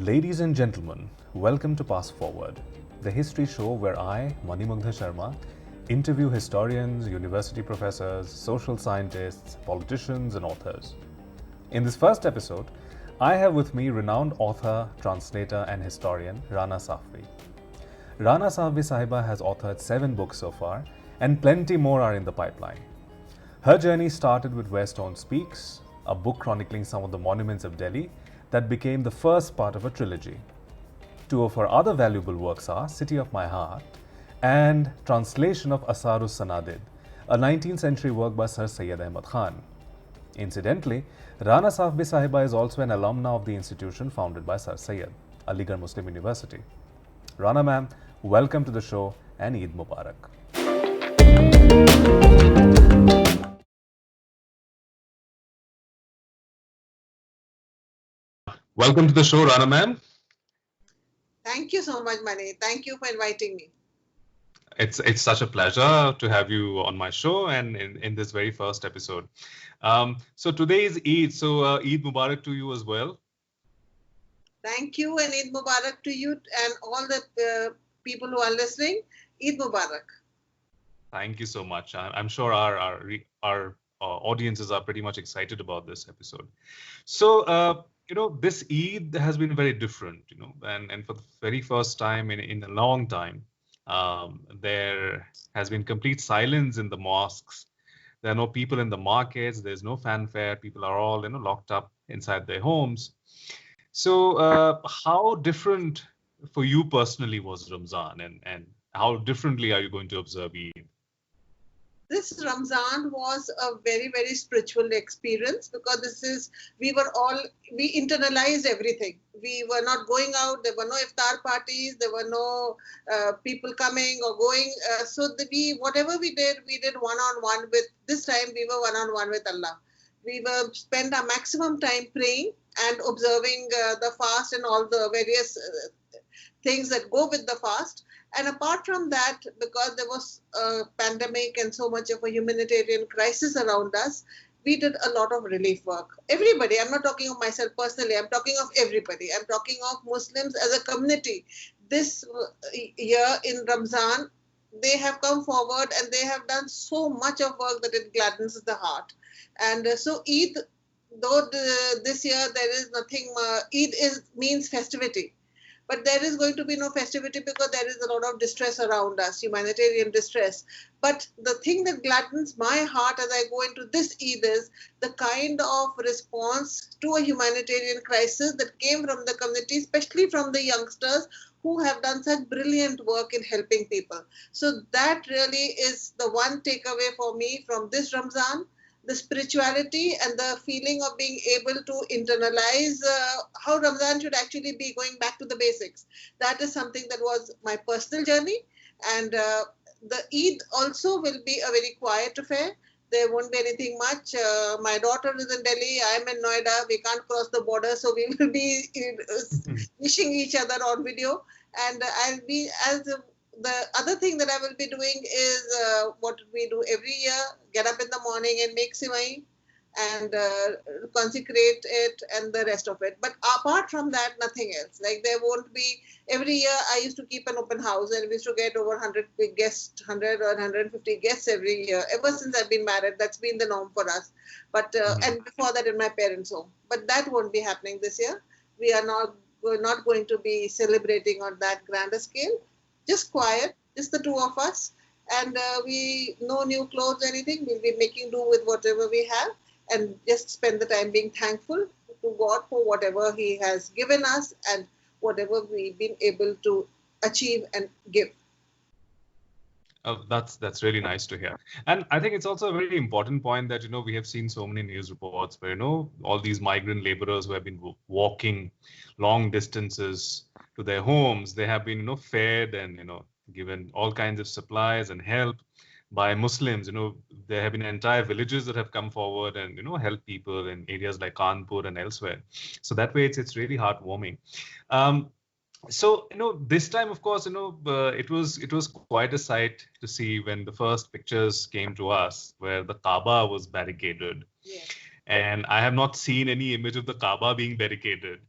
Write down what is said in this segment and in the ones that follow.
Ladies and gentlemen, welcome to Pass Forward, the history show where I, Manimugdha Sharma, interview historians, university professors, social scientists, politicians, and authors. In this first episode, I have with me renowned author, translator, and historian Rana Safvi. Rana Safvi Sahiba has authored 7 books so far, and plenty more are in the pipeline. Her journey started with Where Stone Speaks, a book chronicling some of the monuments of Delhi that became the first part of a trilogy. 2 of her other valuable works are City of My Heart and Translation of Asarus Sanadid, a 19th century work by Sir Syed Ahmad Khan. Incidentally, Rana Safvi Sahiba is also an alumna of the institution founded by Sir Syed, Aligarh Muslim University. Rana ma'am, welcome to the show and Eid Mubarak. Welcome to the show, Rana ma'am. Thank you so much, Mani. Thank you for inviting me. It's such a pleasure to have you on my show and in this very first episode. So today is Eid, so Eid Mubarak to you as well. Thank you and Eid Mubarak to you and all the people who are listening. Eid Mubarak. Thank you so much. I'm sure our audiences are pretty much excited about this episode. So this Eid has been very different, and for the very first time in a long time, there has been complete silence in the mosques. There are no people in the markets. There's no fanfare. People are all locked up inside their homes. So how different for you personally was Ramzan, and how differently are you going to observe Eid? This Ramzan was a very, very spiritual experience because we internalized everything. We were not going out, there were no iftar parties, there were no people coming or going. Whatever we did one-on-one with, this time we were one-on-one with Allah. We were spend our maximum time praying and observing the fast and all the various things that go with the fast. And apart from that, because there was a pandemic and so much of a humanitarian crisis around us, we did a lot of relief work. Everybody, I'm not talking of myself personally, I'm talking of everybody. I'm talking of Muslims as a community. This year in Ramzan, they have come forward and they have done so much of work that it gladdens the heart. And so Eid, though this year there is nothing, means festivity. But there is going to be no festivity because there is a lot of distress around us, humanitarian distress. But the thing that gladdens my heart as I go into this Eid is the kind of response to a humanitarian crisis that came from the community, especially from the youngsters who have done such brilliant work in helping people. So that really is the one takeaway for me from this Ramzan, the spirituality and the feeling of being able to internalize how Ramzan should actually be, going back to the basics. That is something that was my personal journey. And the Eid also will be a very quiet affair. There won't be anything much. My daughter is in Delhi. I'm in Noida. We can't cross the border, so we will be wishing each other on video. And I'll be the other thing that I will be doing is what we do every year: get up in the morning and make sivai and consecrate it and the rest of it. But apart from that, nothing else. Like there won't be, every year I used to keep an open house and we used to get over 100 guests, 100 or 150 guests every year. Ever since I've been married, that's been the norm for us. But and before that in my parents' home. But that won't be happening this year. We are not going to be celebrating on that grander scale. Just quiet, just the two of us, and no new clothes or anything. We'll be making do with whatever we have and just spend the time being thankful to God for whatever He has given us and whatever we've been able to achieve and give. That's really nice to hear. And I think it's also a very important point that, we have seen so many news reports where, all these migrant laborers who have been walking long distances to their homes, they have been, fed and, given all kinds of supplies and help by Muslims. There have been entire villages that have come forward and, help people in areas like Kanpur and elsewhere. So that way it's really heartwarming. So this time, of course, it was quite a sight to see when the first pictures came to us where the Kaaba was barricaded. Yeah. And I have not seen any image of the Kaaba being barricaded,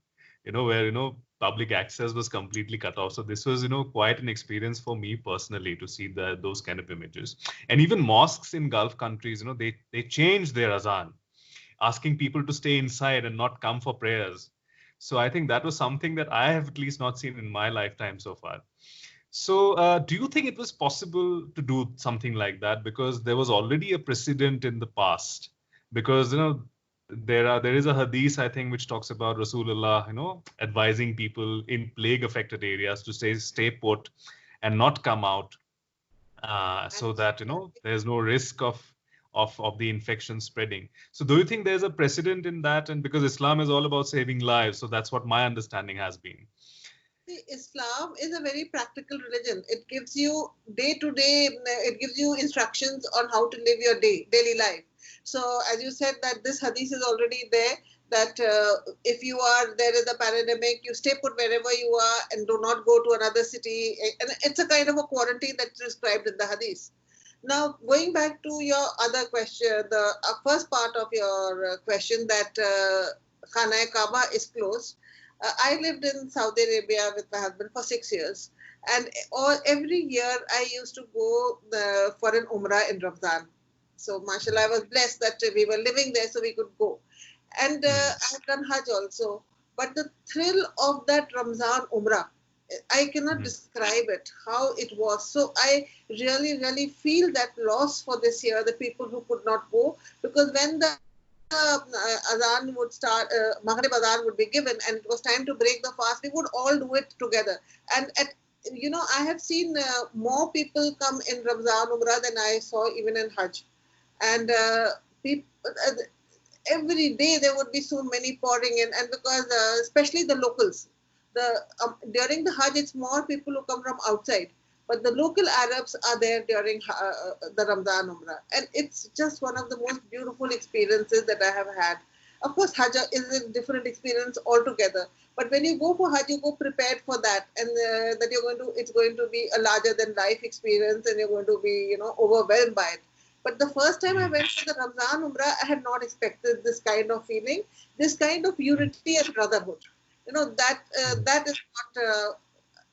where public access was completely cut off. So this was, quite an experience for me personally to see those kind of images. And even mosques in Gulf countries, they changed their azan, asking people to stay inside and not come for prayers. So I think that was something that I have at least not seen in my lifetime so far. So do you think it was possible to do something like that? Because there was already a precedent in the past. Because, there is a hadith, I think, which talks about Rasulullah, advising people in plague affected areas to stay put and not come out, so that, there's no risk of the infection spreading. So do you think there's a precedent in that? And because Islam is all about saving lives, so that's what my understanding has been. See, Islam is a very practical religion. It gives you day to day, it gives you instructions on how to live your daily life. So, as you said, that this hadith is already there, that if there is a pandemic, you stay put wherever you are and do not go to another city. And it's a kind of a quarantine that's described in the hadith. Now, going back to your other question, the first part of your question, that Khana Kaaba is closed. I lived in Saudi Arabia with my husband for 6 years, and every year I used to go for an Umrah in Ramadan. So, mashallah, I was blessed that we were living there, so we could go. And I've done Hajj also. But the thrill of that Ramzan Umrah, I cannot describe it, how it was. So I really, really feel that loss for this year, the people who could not go, because when the Adhan would start, Maghrib Adhan would be given, and it was time to break the fast, we would all do it together. And I have seen more people come in Ramzan Umrah than I saw even in Hajj. And every day there would be so many pouring in, and because especially the locals, during the Hajj, it's more people who come from outside. But the local Arabs are there during the Ramadan Umrah. And it's just one of the most beautiful experiences that I have had. Of course, Hajj is a different experience altogether. But when you go for Hajj, you go prepared for that. And that it's going to be a larger than life experience, and you're going to be, overwhelmed by it. But the first time I went to the Ramadan Umrah, I had not expected this kind of feeling, this kind of unity and brotherhood. That is what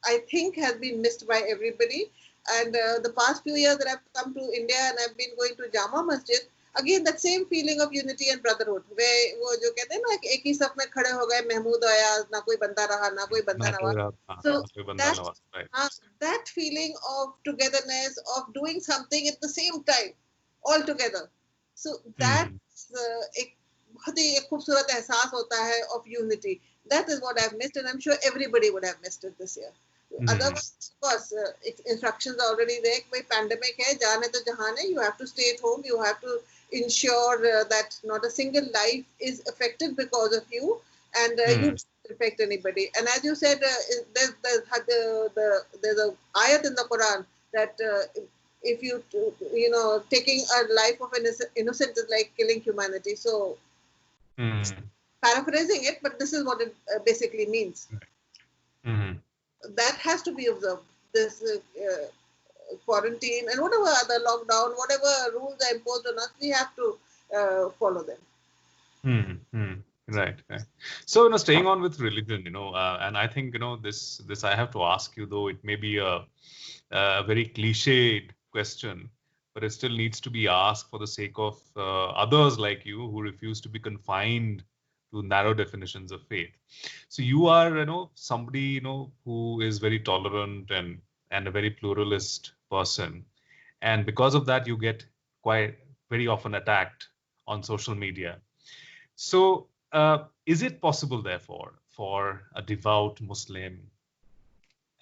I think has been missed by everybody. And the past few years that I've come to India and I've been going to Jama Masjid, again that same feeling of unity and brotherhood, where वो जो कहते हैं ना कि एक ही सफ में खड़े हो गए, महमूद आया, ना कोई बंदा रहा, ना कोई बंदा Nawaz. So that feeling of togetherness, of doing something at the same time, all together. So that एक बहुत ही एक खूबसूरत एहसास होता है of unity. That is what I've missed, and I'm sure everybody would have missed it this year. Otherwise, of course, instructions are already there. कोई pandemic है, जाने तो जहान है. You have to stay at home. You have to ensure that not a single life is affected because of you, and you don't affect anybody. And as you said, there's a ayat in the Quran that if you taking a life of an innocent is like killing humanity. So. Paraphrasing it, but this is what it basically means. That has to be observed. This quarantine and whatever other lockdown, whatever rules are imposed on us, we have to follow them. Right. So, staying on with religion, and I think, this I have to ask you, though it may be a very cliched question, but it still needs to be asked for the sake of others like you who refuse to be confined to narrow definitions of faith. So you are, somebody, who is very tolerant and a very pluralist person. And because of that, you get quite very often attacked on social media. So is it possible, therefore, for a devout Muslim,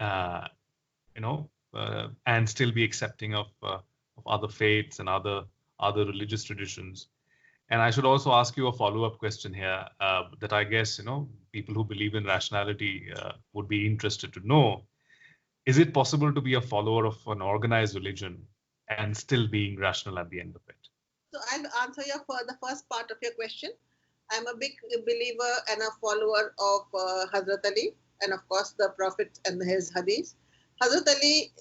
and still be accepting of other faiths and other religious traditions? And I should also ask you a follow-up question here that I guess, people who believe in rationality would be interested to know. Is it possible to be a follower of an organized religion and still being rational at the end of it? So I'll answer the first part of your question. I'm a big believer and a follower of Hazrat Ali, and of course the Prophet and his hadith. Hazrat Ali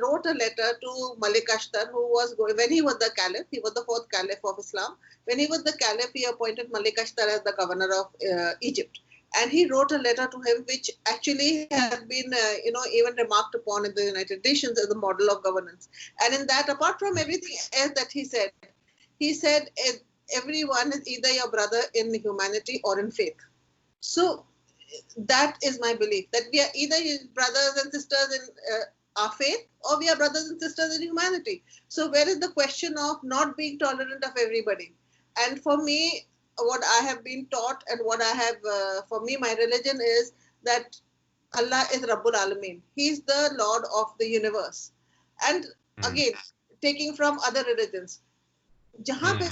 wrote a letter to Malik Ashtar, when he was the caliph, he was the fourth caliph of Islam. When he was the caliph, he appointed Malik Ashtar as the governor of Egypt. And he wrote a letter to him, which actually has been, even remarked upon in the United Nations as a model of governance. And in that, apart from everything else that he said, everyone is either your brother in humanity or in faith. So that is my belief, that we are either brothers and sisters in our faith, or we are brothers and sisters in humanity. So where is the question of not being tolerant of everybody? And for me, what I have been taught and what I have, for me, my religion is that Allah is Rabbul Alameen. He's the Lord of the universe. And again, taking from other religions, jahan pe,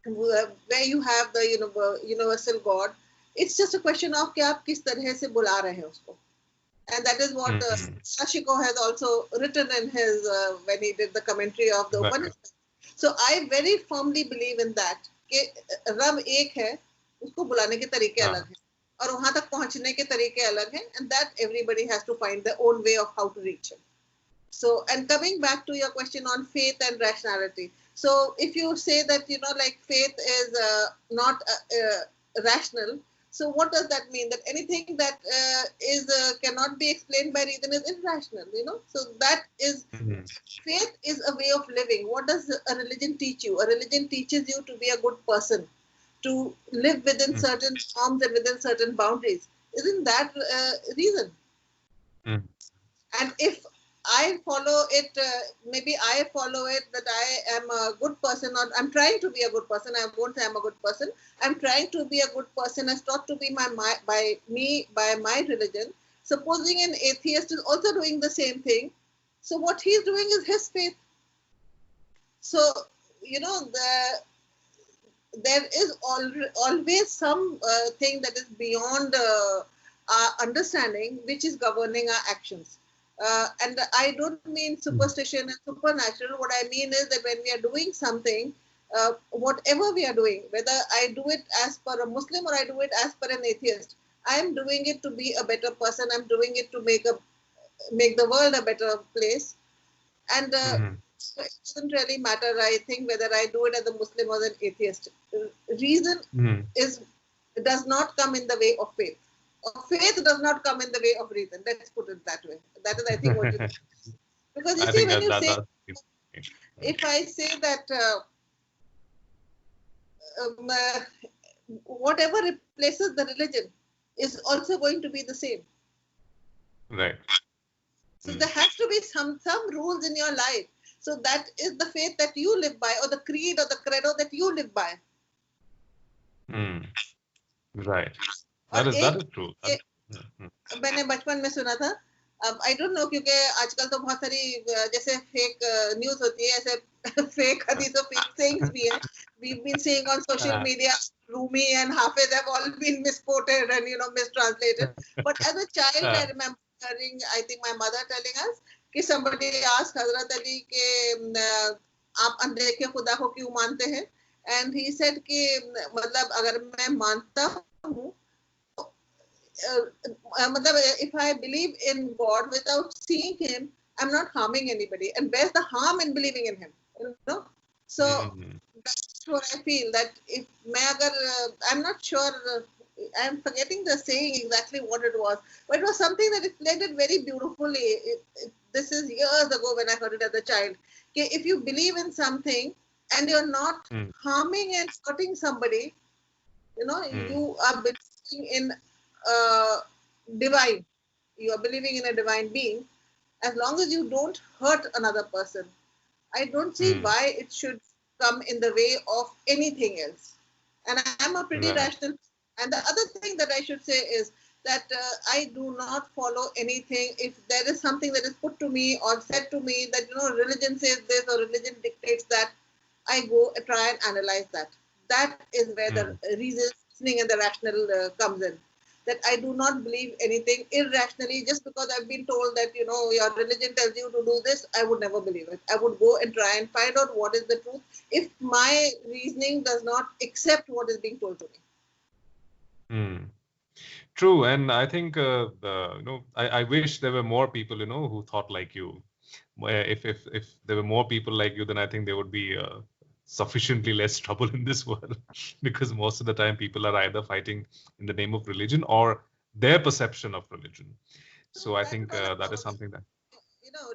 where you have the universal God, it's just a question of कि आप किस तरह से बुला रहे हैं उसको. And that is what Sashiko has also written in his, when he did the commentary of the Upanishad. So I very firmly believe in that, कि रब एक है, उसको बुलाने के तरीके अलग हैं, और वहां तक पहुंचने के तरीके अलग हैं, and that everybody has to find their own way of how to reach him. So, and coming back to your question on faith and rationality. So if you say that, like faith is not rational, so what does that mean? That anything that cannot be explained by reason is irrational, So that is, faith is a way of living. What does a religion teach you? A religion teaches you to be a good person, to live within certain norms and within certain boundaries. Isn't that reason? And if I follow it, maybe I follow it that I am a good person, or I'm trying to be a good person. I won't say I'm a good person. I'm trying to be a good person as taught to be by my religion. Supposing an atheist is also doing the same thing, so what he's doing is his faith. So, there is always some thing that is beyond our understanding, which is governing our actions. And I don't mean superstition and supernatural. What I mean is that when we are doing something, whatever we are doing, whether I do it as per a Muslim or I do it as per an atheist, I am doing it to be a better person. I'm doing it to make the world a better place. And it doesn't really matter, I think, whether I do it as a Muslim or an atheist. Reason does not come in the way of faith. Faith does not come in the way of reason. Let's put it that way. That is, I think, what you think. Because you see, when you say, if I say that whatever replaces the religion is also going to be the same. Right. So there has to be some rules in your life. So that is the faith that you live by, or the creed or the credo that you live by. Right. That is true. मैंने बचपन में सुना था, अब I don't know, क्योंकि आजकल तो बहुत सारी जैसे फेक न्यूज होती है, ऐसे फेक हदीस और फेक sayings भी है. We've been seeing on social media, Rumi and Hafiz have all been misquoted and mistranslated. But as a child, I remember hearing, I think my mother telling us, कि somebody asked Hazrat Ali कि आप अनदेखे खुदा को क्यों मानते हैं? And he said कि मतलब अगर मैं मानता हूँ, if I believe in God without seeing him, I'm not harming anybody. And where's the harm in believing in him? So that's what I feel, that if I'm not sure, I'm forgetting the saying exactly what it was, but it was something that explained it very beautifully. This is years ago when I heard it as a child. Okay, if you believe in something and you're not harming and hurting somebody, you are believing in divine. You are believing in a divine being. As long as you don't hurt another person, I don't see why it should come in the way of anything else. And I'm a pretty rational. And the other thing that I should say is that I do not follow anything. If there is something that is put to me or said to me that, religion says this or religion dictates that, I go and try and analyze that. That is where the reasoning and the rational comes in. That I do not believe anything irrationally just because I've been told that, your religion tells you to do this. I would never believe it. I would go and try and find out what is the truth if my reasoning does not accept what is being told to me. True, and I think I wish there were more people who thought like you. If there were more people like you, then I think there would be sufficiently less trouble in this world because most of the time people are either fighting in the name of religion or their perception of religion. So I think that is something that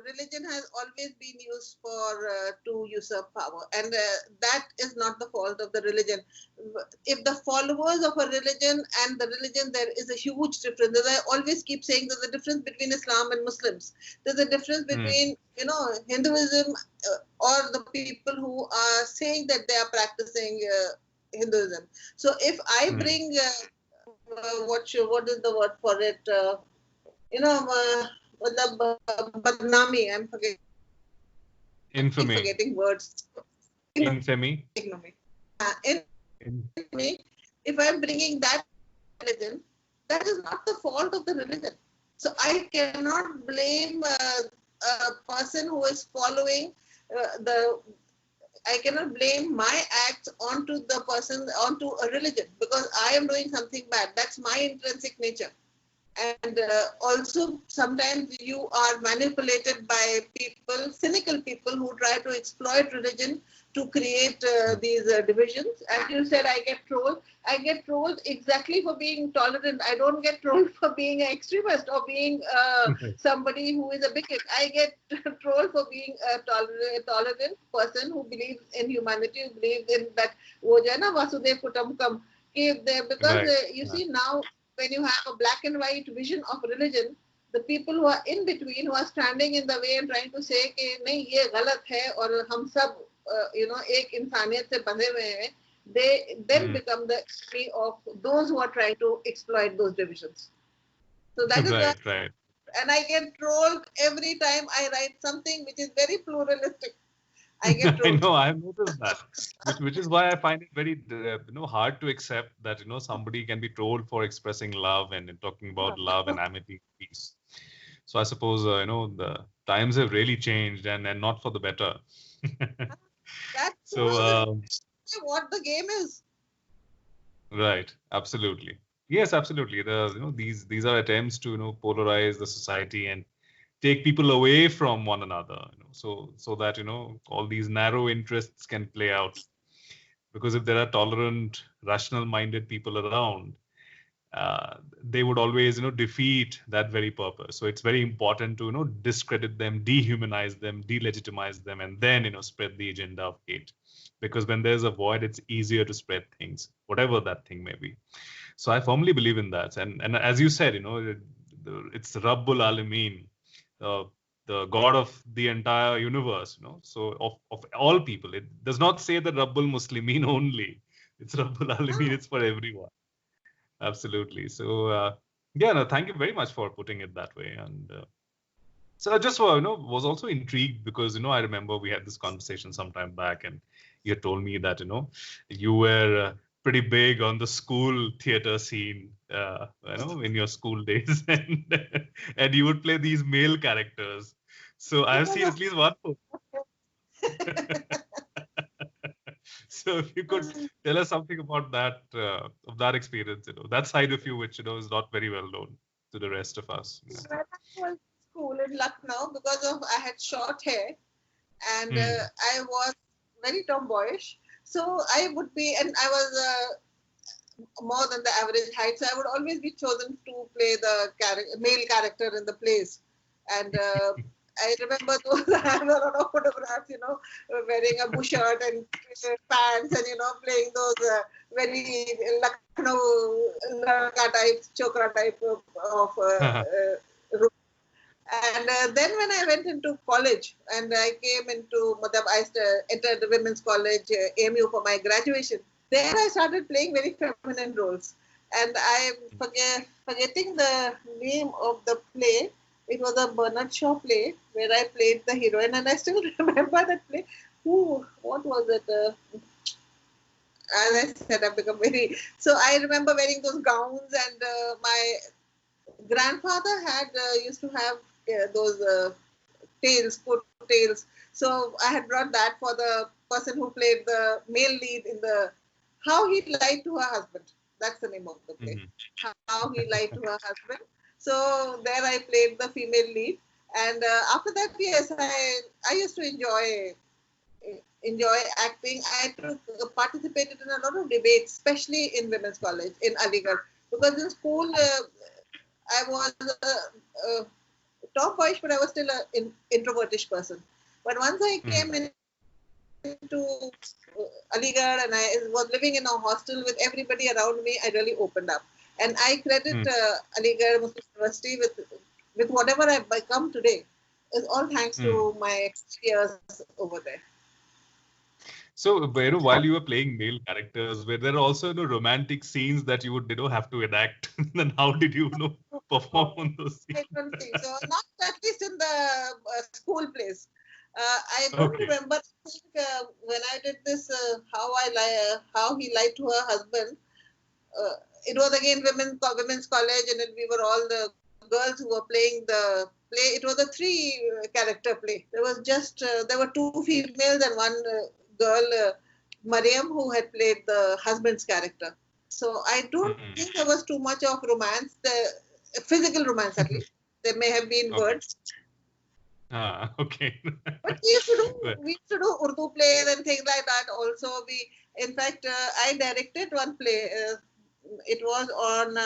religion has always been used for to usurp power, and that is not the fault of the religion. If the followers of a religion and the religion, there is a huge difference. As I always keep saying, there's a difference between Islam and Muslims. There's a difference between Hinduism or the people who are saying that they are practicing Hinduism. So if I bring what is the word for it? Badnami, I'm forgetting. Infamy. I keep forgetting words. Infamy. Infamy. If I'm bringing that religion, that is not the fault of the religion. So I cannot blame a person who is following I cannot blame my acts onto the person, onto a religion, because I am doing something bad. That's my intrinsic nature. And also, sometimes you are manipulated by people, cynical people who try to exploit religion to create these divisions. As you said, I get trolled. I get trolled exactly for being tolerant. I don't get trolled for being an extremist or being somebody who is a bigot. I get trolled for being a tolerant person who believes in humanity, who believes in that Vojana Vasudev Kutumbakam. Because you see now, when you have a black and white vision of religion, the people who are in between, who are standing in the way and trying to say कि नहीं ये गलत है और हम सब एक इंसानियत से बंधे हुए हैं, they then become the enemy of those who are trying to exploit those divisions. So that is right. And I get trolled every time I write something which is very pluralistic. I get trolled. I know, I have noticed that, which is why I find it very hard to accept that somebody can be trolled for expressing love and talking about love and amity, peace. So I suppose the times have really changed and not for the better. That's what the game is. Right, absolutely. Yes, absolutely. These are attempts to polarize the society and take people away from one another, so that all these narrow interests can play out. Because if there are tolerant, rational-minded people around, they would always defeat that very purpose. So it's very important to discredit them, dehumanize them, delegitimize them, and then spread the agenda of hate. Because when there's a void, it's easier to spread things, whatever that thing may be. So I firmly believe in that. And as you said, it's Rabbul Alameen, the God of the entire universe, so of all people. It does not say the Rabbul Muslimin only. It's Rabbul Alameen. It's for everyone. Absolutely. So thank you very much for putting it that way. And so I just was also intrigued because I remember we had this conversation some time back, and you told me that you were pretty big on the school theater scene, in your school days, and you would play these male characters. So I've seen at least one. So if you could tell us something about that, of that experience, that side of you, which is not very well known to the rest of us. When I was in school in Lucknow, because I had short hair, and I was very tomboyish. So I would be, and I was more than the average height, so I would always be chosen to play the male character in the plays. And I remember those, I have a lot of photographs, wearing a bush shirt and pants and, playing those very Lucknow Ladka type, chokra type of role. And then when I went into college and I came into, I entered the women's college, AMU, for my graduation, there I started playing very feminine roles. And I'm forgetting the name of the play. It was a Bernard Shaw play where I played the heroine, and I still remember that play. What was it? As I said, I've become very... So I remember wearing those gowns, and my grandfather used to have those coat tails. So I had brought that for the person who played the male lead in the How He Lied to Her Husband. That's the name of the play. How He Lied to Her Husband. So there I played the female lead. And after that, yes, I used to enjoy enjoy acting. I participated in a lot of debates, especially in women's college in Aligarh, because in school I was tomboyish, but I was still an introvertish person. But once I came into Aligarh and I was living in a hostel with everybody around me, I really opened up. And I credit Aligarh Muslim University with whatever I've become today. It's all thanks to my years over there. So, while you were playing male characters, were there also romantic scenes that you would have to enact? Then how did you perform on those scenes? I don't think so. Not at least in the school plays. I don't remember. I think when I did this, how he lied to her husband. It was again women's college, and we were all the girls who were playing the play. It was a 3-character play. There was just there were 2 females and 1 girl, Mariam, who had played the husband's character. So I don't think there was too much of romance, the physical romance at least. There may have been words. Okay. But we used to do Urdu plays and things like that. Also, in fact, I directed one play. It was on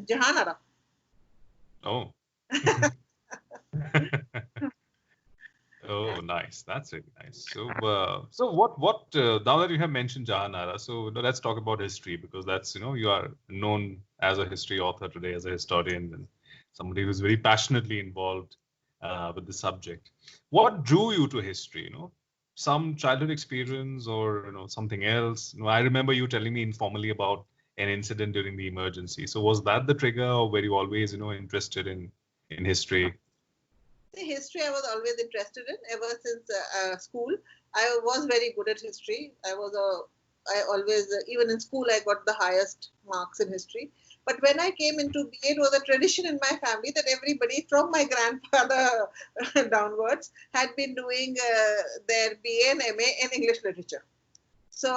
Jahanara. Oh. Oh, nice. That's really nice. So what? Now that you have mentioned Jahanara, so let's talk about history, because that's you are known as a history author today, as a historian, and somebody who's very passionately involved with the subject. What drew you to history? Some childhood experience or something else? I remember you telling me informally about an incident during the emergency. So was that the trigger, or were you always interested in history? The history I was always interested in ever since school. I was very good at history. I always, even in school, I got the highest marks in history. But when I came into BA, it was a tradition in my family that everybody from my grandfather downwards had been doing their BA and MA in English literature. So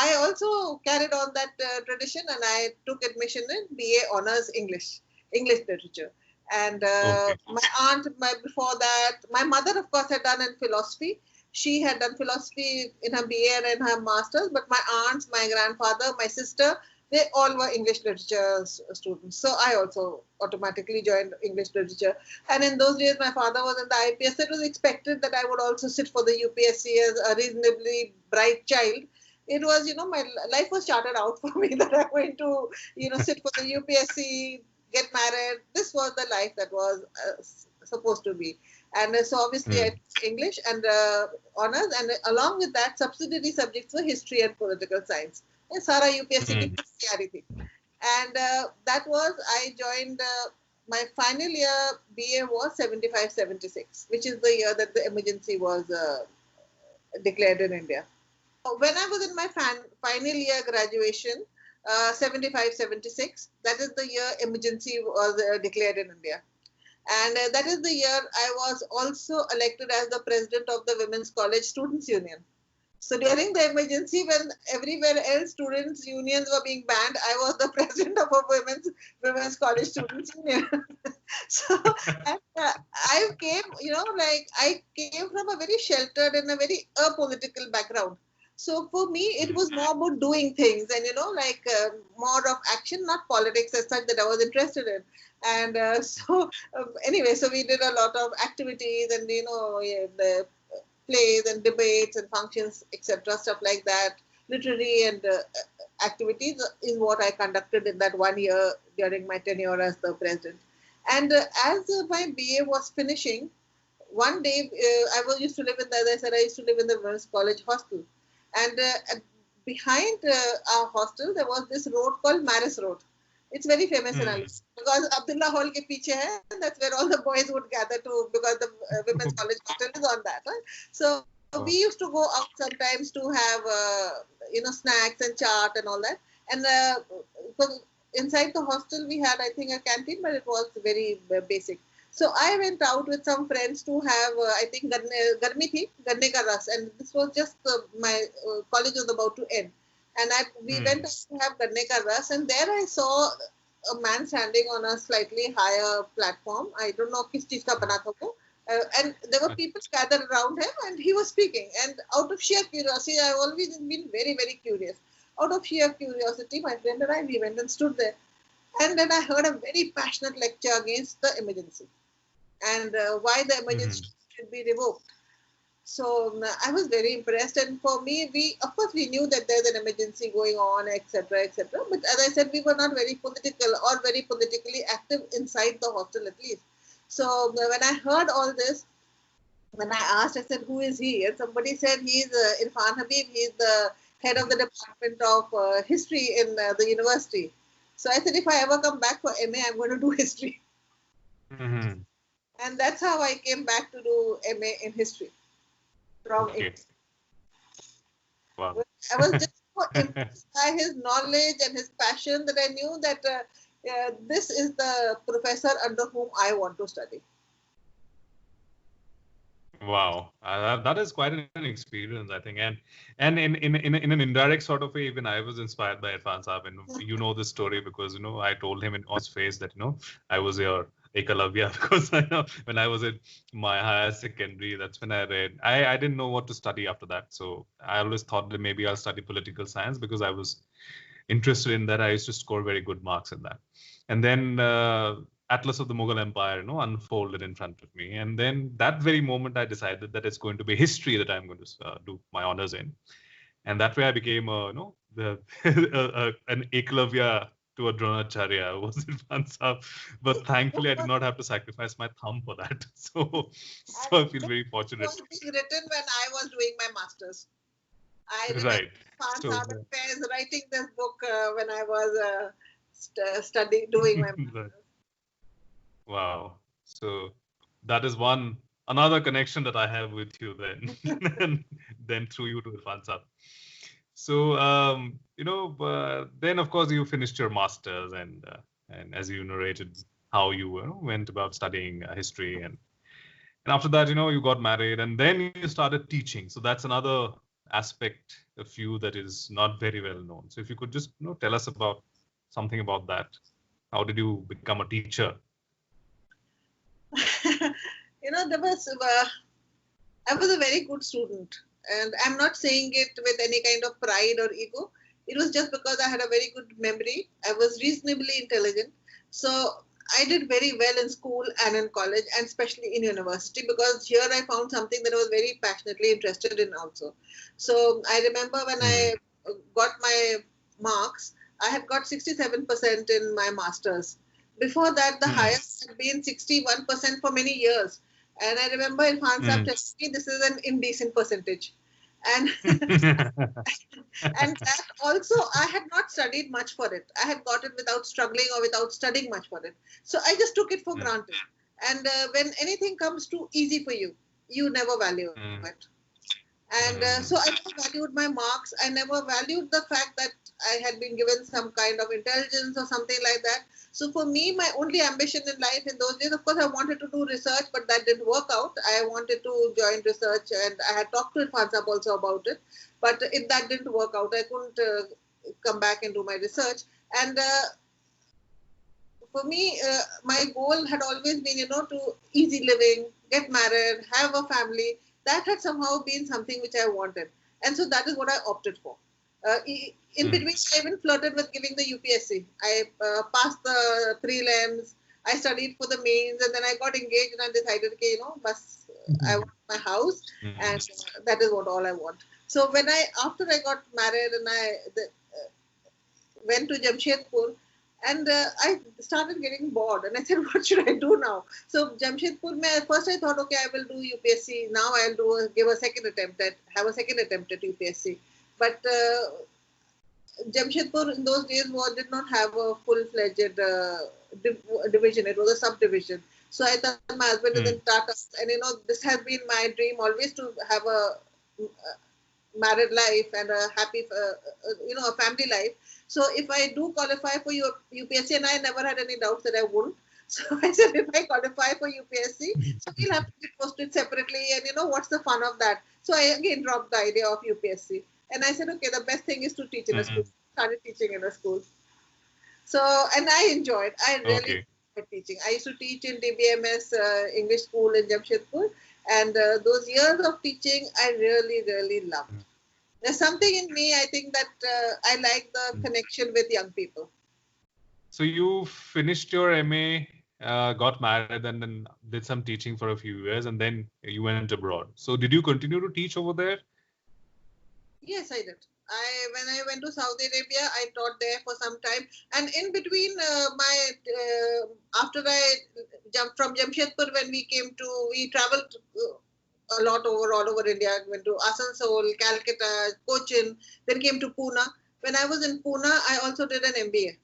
I also carried on that tradition, and I took admission in BA Honours English literature. And my aunt, before that, my mother, of course, had done in philosophy. She had done philosophy in her BA and in her master's. But my aunts, my grandfather, my sister, they all were English literature students. So I also automatically joined English literature. And in those days, my father was in the IPS. So it was expected that I would also sit for the UPSC as a reasonably bright child. It was, my life was charted out for me that I'm going to, sit for the UPSC, get married. This was the life that was supposed to be. And so obviously I took English and honours, and along with that, subsidiary subjects were history and political science. And Sara UPSC ki. And that was, I joined, my final year BA was 75-76, which is the year that the emergency was declared in India. When I was in my final year graduation, 75-76, that is the year emergency was declared in India. And that is the year I was also elected as the president of the Women's College Students' Union. So during the emergency, when everywhere else students' unions were being banned, I was the president of a Women's College Students' Union. So I came, I came from a very sheltered and a very apolitical background. So for me, it was more about doing things and, more of action, not politics as such that I was interested in. And anyway, so we did a lot of activities and, the plays and debates and functions, etc., stuff like that. Literary and activities is what I conducted in that 1 year during my tenure as the president. And as my BA was finishing, one day I used to live in the Women's College hostel. And behind our hostel, there was this road called Maris Road. It's very famous in Ali because Abdullah Hall ke piche hai, and that's where all the boys would gather to, because the Women's College hostel is on that. Right? So we used to go out sometimes to have, snacks and chaat and all that. And inside the hostel, we had, I think, a canteen, but it was very basic. So I went out with some friends to have, I think, Garmi thi, Ganne ka ras, and this was just my college was about to end. And we went to have Ganne ka ras, and there I saw a man standing on a slightly higher platform. I don't know kis cheez ka bana tha wo. And there were people gathered around him, and he was speaking. And out of sheer curiosity, I've always been very, very curious. Out of sheer curiosity, my friend and I, we went and stood there. And then I heard a very passionate lecture against the emergency and why the emergency should be revoked. So I was very impressed. And for me, of course, we knew that there's an emergency going on, etc., etc. But as I said, we were not very political or very politically active inside the hostel, at least. So when I heard all this, when I asked, I said, who is he? And somebody said, he's Irfan Habib. He's the head of the Department of History in the university. So I said, if I ever come back for MA, I'm going to do history. And that's how I came back to do MA in history. From Okay. Wow. I was just so impressed by his knowledge and his passion that I knew that this is the professor under whom I want to study. Wow, that is quite an experience, I think, and in an indirect sort of way, even I was inspired by Irfan Saab, and you know this story because I told him on his face that I was your Ekalavya because I know when I was in my higher secondary, that's when I read. I didn't know what to study after that, so I always thought that maybe I'll study political science because I was interested in that. I used to score very good marks in that, and then Atlas of the Mughal Empire, unfolded in front of me. And then that very moment, I decided that it's going to be history that I'm going to do my honors in. And that way I became, an Eklavya to a Dronacharya, was Irfan Saab. But thankfully, I did not have to sacrifice my thumb for that. So I feel very fortunate. It was being written when I was doing my master's. I remember Right. Irfan Saab and Faiz writing this book when I was doing my master's. Wow. So that is another connection that I have with you then, then through you to Irfan Saab. So, then of course you finished your master's and as you narrated how you went about studying history and after that, you got married and then you started teaching. So that's another aspect of you that is not very well known. So if you could just tell us about something about that. How did you become a teacher? I was a very good student, and I'm not saying it with any kind of pride or ego. It was just because I had a very good memory. I was reasonably intelligent. So I did very well in school and in college, and especially in university, because here I found something that I was very passionately interested in also. So I remember when I got my marks, I had got 67% in my master's. Before that, the highest had been 61% for many years. And I remember Irfan Saab telling me this is an indecent percentage. And and that also, I had not studied much for it. I had got it without struggling or without studying much for it. So I just took it for granted. And when anything comes too easy for you, you never value it. And so I never valued my marks. I never valued the fact that I had been given some kind of intelligence or something like that. So for me, my only ambition in life in those days, of course, I wanted to do research, but that didn't work out. I wanted to join research, and I had talked to Irfan Saab also about it, but that didn't work out. I couldn't come back and do my research. And for me, my goal had always been, to easy living, get married, have a family. That had somehow been something which I wanted. And so that is what I opted for. In between, I even flirted with giving the UPSC. I passed the prelims. I studied for the mains, and then I got engaged, and I decided, okay, I want my house, and that is all I want. So after I got married, and I went to Jamshedpur, and I started getting bored, and I said, what should I do now? So Jamshedpur, first I thought, okay, I will do UPSC. Now I'll have a second attempt at UPSC. But Jamshedpur in those days did not have a full-fledged division. It was a subdivision. So I thought my husband is in Tata, and this has been my dream always to have a married life and a happy, a family life. So if I do qualify for UPSC, and I never had any doubts that I wouldn't. So I said, if I qualify for UPSC, so we'll have to be posted separately, and what's the fun of that? So I again dropped the idea of UPSC. And I said, okay, the best thing is to teach in a school. Started teaching in a school. So, and I enjoyed. I really enjoyed enjoyed teaching. I used to teach in DBMS English school in Jamshedpur, and those years of teaching I really, really loved. There's something in me, I think, that I like the connection with young people. So you finished your MA, got married, and then did some teaching for a few years, and then you went abroad. So did you continue to teach over there? Yes, I did. When I went to Saudi Arabia, I taught there for some time, and in between after I jumped from Jamshedpur, when we traveled a lot all over India. I went to Asansol, Calcutta, Cochin, then came to Pune. When I was in Pune, I also did an MBA.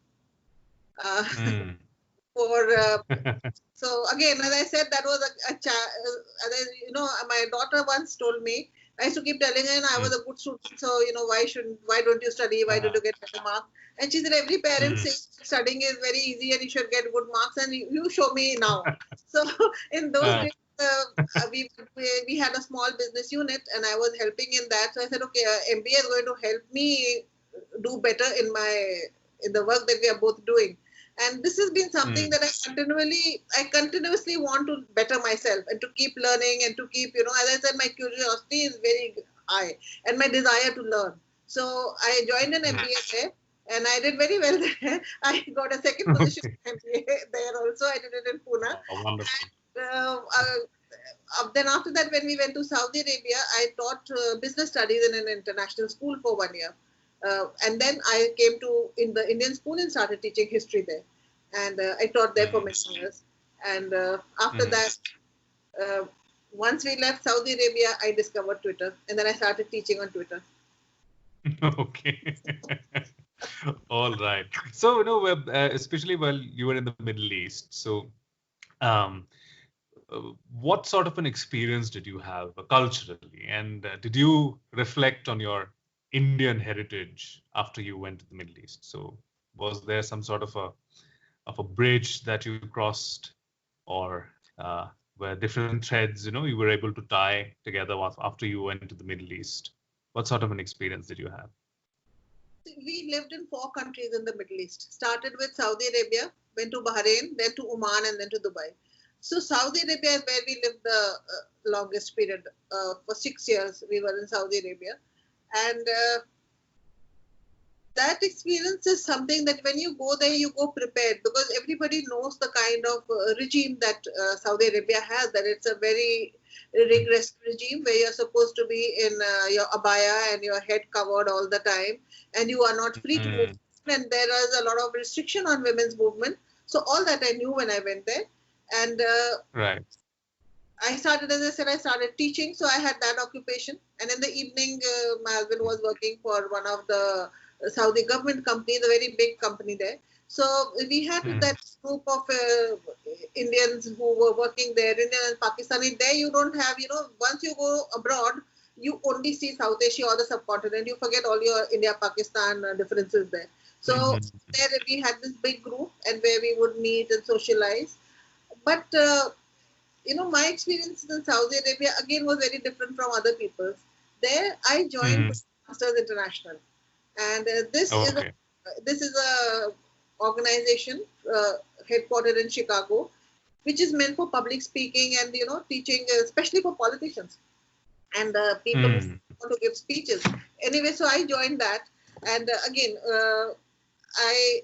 So again, as I said, that was my daughter once told me, I used to keep telling her I was a good student, so why don't you study? Why don't you get better marks? And she said, every parent says studying is very easy and you should get good marks, and you show me now. So in those days, we had a small business unit, and I was helping in that. So I said, okay, MBA is going to help me do better in the work that we are both doing. And this has been something that I continuously want to better myself and to keep learning and to keep, as I said, my curiosity is very high and my desire to learn. So I joined an MBA there, and I did very well there. I got a second position in MBA there also. I did it in Pune. Oh, wonderful. And, then after that, when we went to Saudi Arabia, I taught business studies in an international school for 1 year. And then I came to in the Indian school and started teaching history there. And I taught there for many years. And after that, once we left Saudi Arabia, I discovered Twitter. And then I started teaching on Twitter. Okay. All right. So, especially while you were in the Middle East, so what sort of an experience did you have culturally? And did you reflect on your Indian heritage after you went to the Middle East? So was there some sort of a bridge that you crossed, or were different threads, you were able to tie together after you went to the Middle East? What sort of an experience did you have? We lived in 4 countries in the Middle East. Started with Saudi Arabia, went to Bahrain, then to Oman, and then to Dubai. So Saudi Arabia is where we lived the longest period. For 6 years, we were in Saudi Arabia. And that experience is something that when you go there, you go prepared, because everybody knows the kind of regime that Saudi Arabia has, that it's a very rigorous regime where you're supposed to be in your abaya and your head covered all the time, and you are not free to move. And there is a lot of restriction on women's movement. So all that I knew when I went there. And right. I started teaching, so I had that occupation. And in the evening, my husband was working for one of the Saudi government companies, a very big company there. So we had that group of Indians who were working there, Indian and Pakistani. There you don't have, once you go abroad, you only see South Asia or the subcontinent. You forget all your India-Pakistan differences there. So there we had this big group, and where we would meet and socialize. But my experiences in Saudi Arabia again was very different from other people's. There, I joined Masters International, and this is a organization headquartered in Chicago, which is meant for public speaking and teaching, especially for politicians and people who want to give speeches. Anyway, so I joined that, and again, I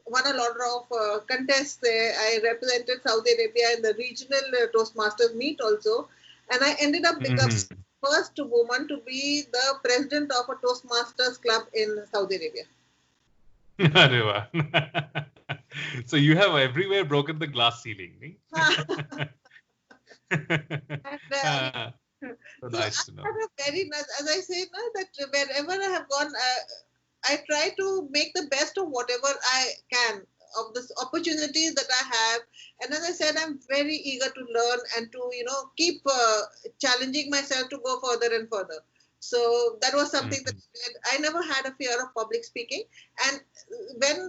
won a lot of contests there. I represented Saudi Arabia in the regional Toastmasters meet also. And I ended up becoming the first woman to be the president of a Toastmasters club in Saudi Arabia. So you have everywhere broken the glass ceiling. So nice to know. Very nice. As I say, that wherever I have gone, I try to make the best of whatever I can, of the opportunities that I have. And as I said, I'm very eager to learn and to, keep challenging myself to go further and further. So that was something that I never had a fear of public speaking. And when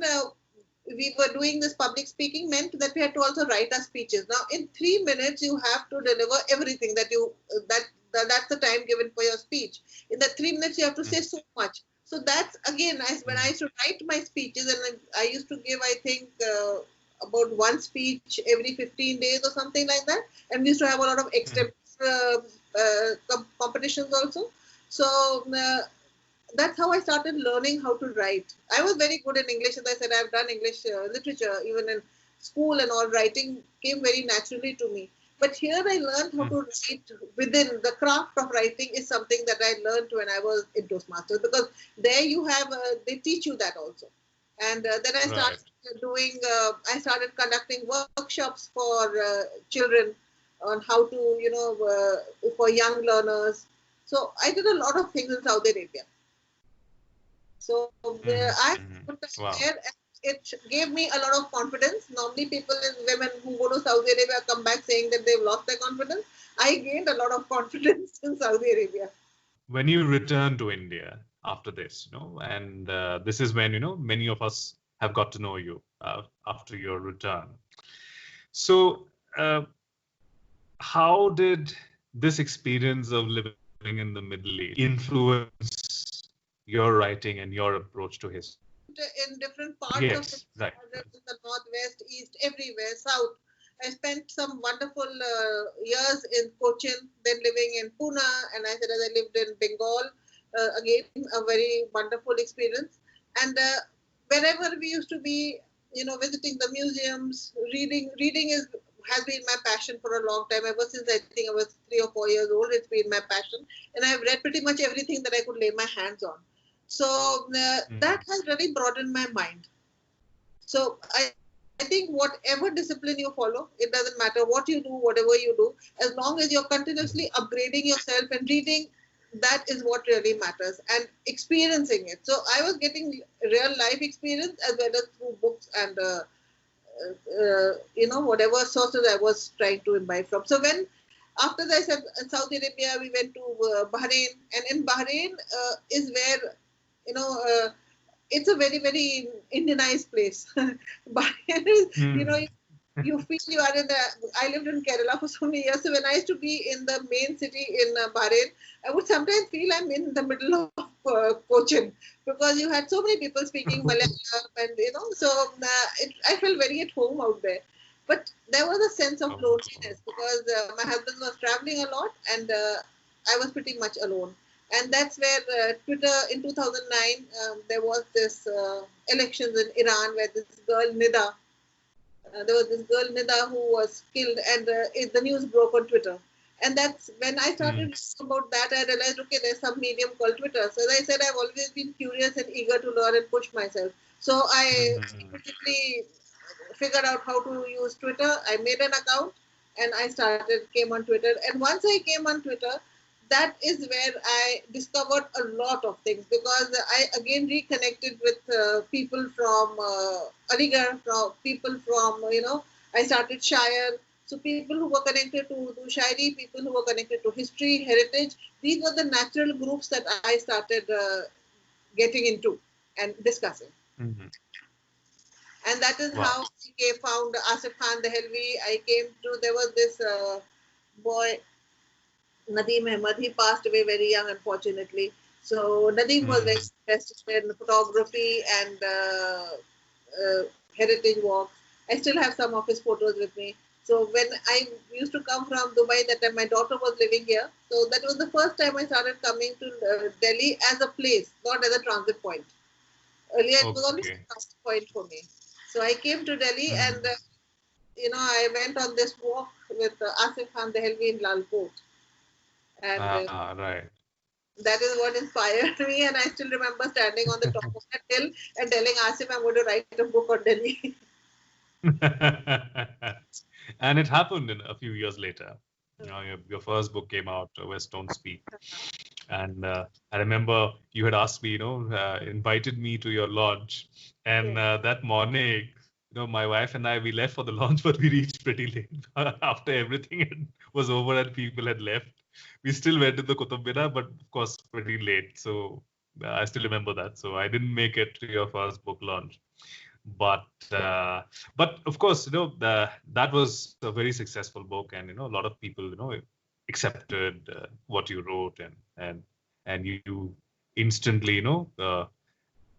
we were doing this public speaking, meant that we had to also write our speeches. Now, in 3 minutes, you have to deliver everything that's the time given for your speech. In the 3 minutes, you have to say so much. So that's, again, when I used to write my speeches, and I used to give, I think, about one speech every 15 days or something like that. And we used to have a lot of competitions also. So that's how I started learning how to write. I was very good in English. As I said, I've done English literature, even in school and all. Writing came very naturally to me. But here I learned how to write within the craft of writing is something that I learned when I was in Toastmasters, because there you have, they teach you that also. And then I started I started conducting workshops for children on how to, for young learners. So I did a lot of things in Saudi Arabia. So I put that there, and it gave me a lot of confidence. Normally people and women who go to Saudi Arabia come back saying that they've lost their confidence. I gained a lot of confidence in Saudi Arabia. When you return to India after this, and this is when, many of us have got to know you after your return. So how did this experience of living in the Middle East influence your writing and your approach to history? In different parts of the north, west, east, everywhere, south. I spent some wonderful years in Cochin, then living in Pune, and I lived in Bengal. Again, a very wonderful experience. And wherever we used to be, visiting the museums, reading has been my passion for a long time. Ever since I think I was 3 or 4 years old, it's been my passion. And I've read pretty much everything that I could lay my hands on. So that has really broadened my mind. So I think whatever discipline you follow, it doesn't matter what you do, whatever you do, as long as you're continuously upgrading yourself and reading, that is what really matters, and experiencing it. So I was getting real life experience as well as through books and whatever sources I was trying to imbibe from. So when after I said in Saudi Arabia, we went to Bahrain, and in Bahrain is where it's a very, very Indianized place. Bahrain is, you feel you are I lived in Kerala for so many years. So when I used to be in the main city in Bahrain, I would sometimes feel I'm in the middle of Cochin, because you had so many people speaking Malayalam, and so I felt very at home out there. But there was a sense of loneliness, because my husband was traveling a lot, and I was pretty much alone. And that's where Twitter, in 2009, there was this elections in Iran where this girl Nida, there was this girl Nida who was killed, and the news broke on Twitter. And that's when I started reading about that, I realized, okay, there's some medium called Twitter. So as I said, I've always been curious and eager to learn and push myself. So I immediately figured out how to use Twitter. I made an account and I came on Twitter. And once I came on Twitter, that is where I discovered a lot of things, because I again reconnected with people from Aligarh, people from, I started Shire. So people who were connected to Shairi, people who were connected to history, heritage, these were the natural groups that I started getting into and discussing. And that is how I found Asif Khan Dehelvi. There was this boy, Nadeem Ahmed. He passed away very young, unfortunately. So Nadeem was very interested in photography and heritage walks. I still have some of his photos with me. So when I used to come from Dubai, that time my daughter was living here. So that was the first time I started coming to Delhi as a place, not as a transit point. Earlier it was always a transit point for me. So I came to Delhi and, I went on this walk with Asif Khan Dehelvi in Lalkot. And that is what inspired me. And I still remember standing on the top of that hill and telling Asif I'm going to write a book on Delhi. And it happened a few years later. Your first book came out, West Don't Speak. And I remember you had asked me, invited me to your lodge. And that morning, my wife and I, we left for the launch, but we reached pretty late. After everything was over and people had left, we still went to the Qutub Minar, but of course, pretty late. So I still remember that. So I didn't make it to your first book launch. But of course, that was a very successful book, and a lot of people, accepted what you wrote, and you instantly,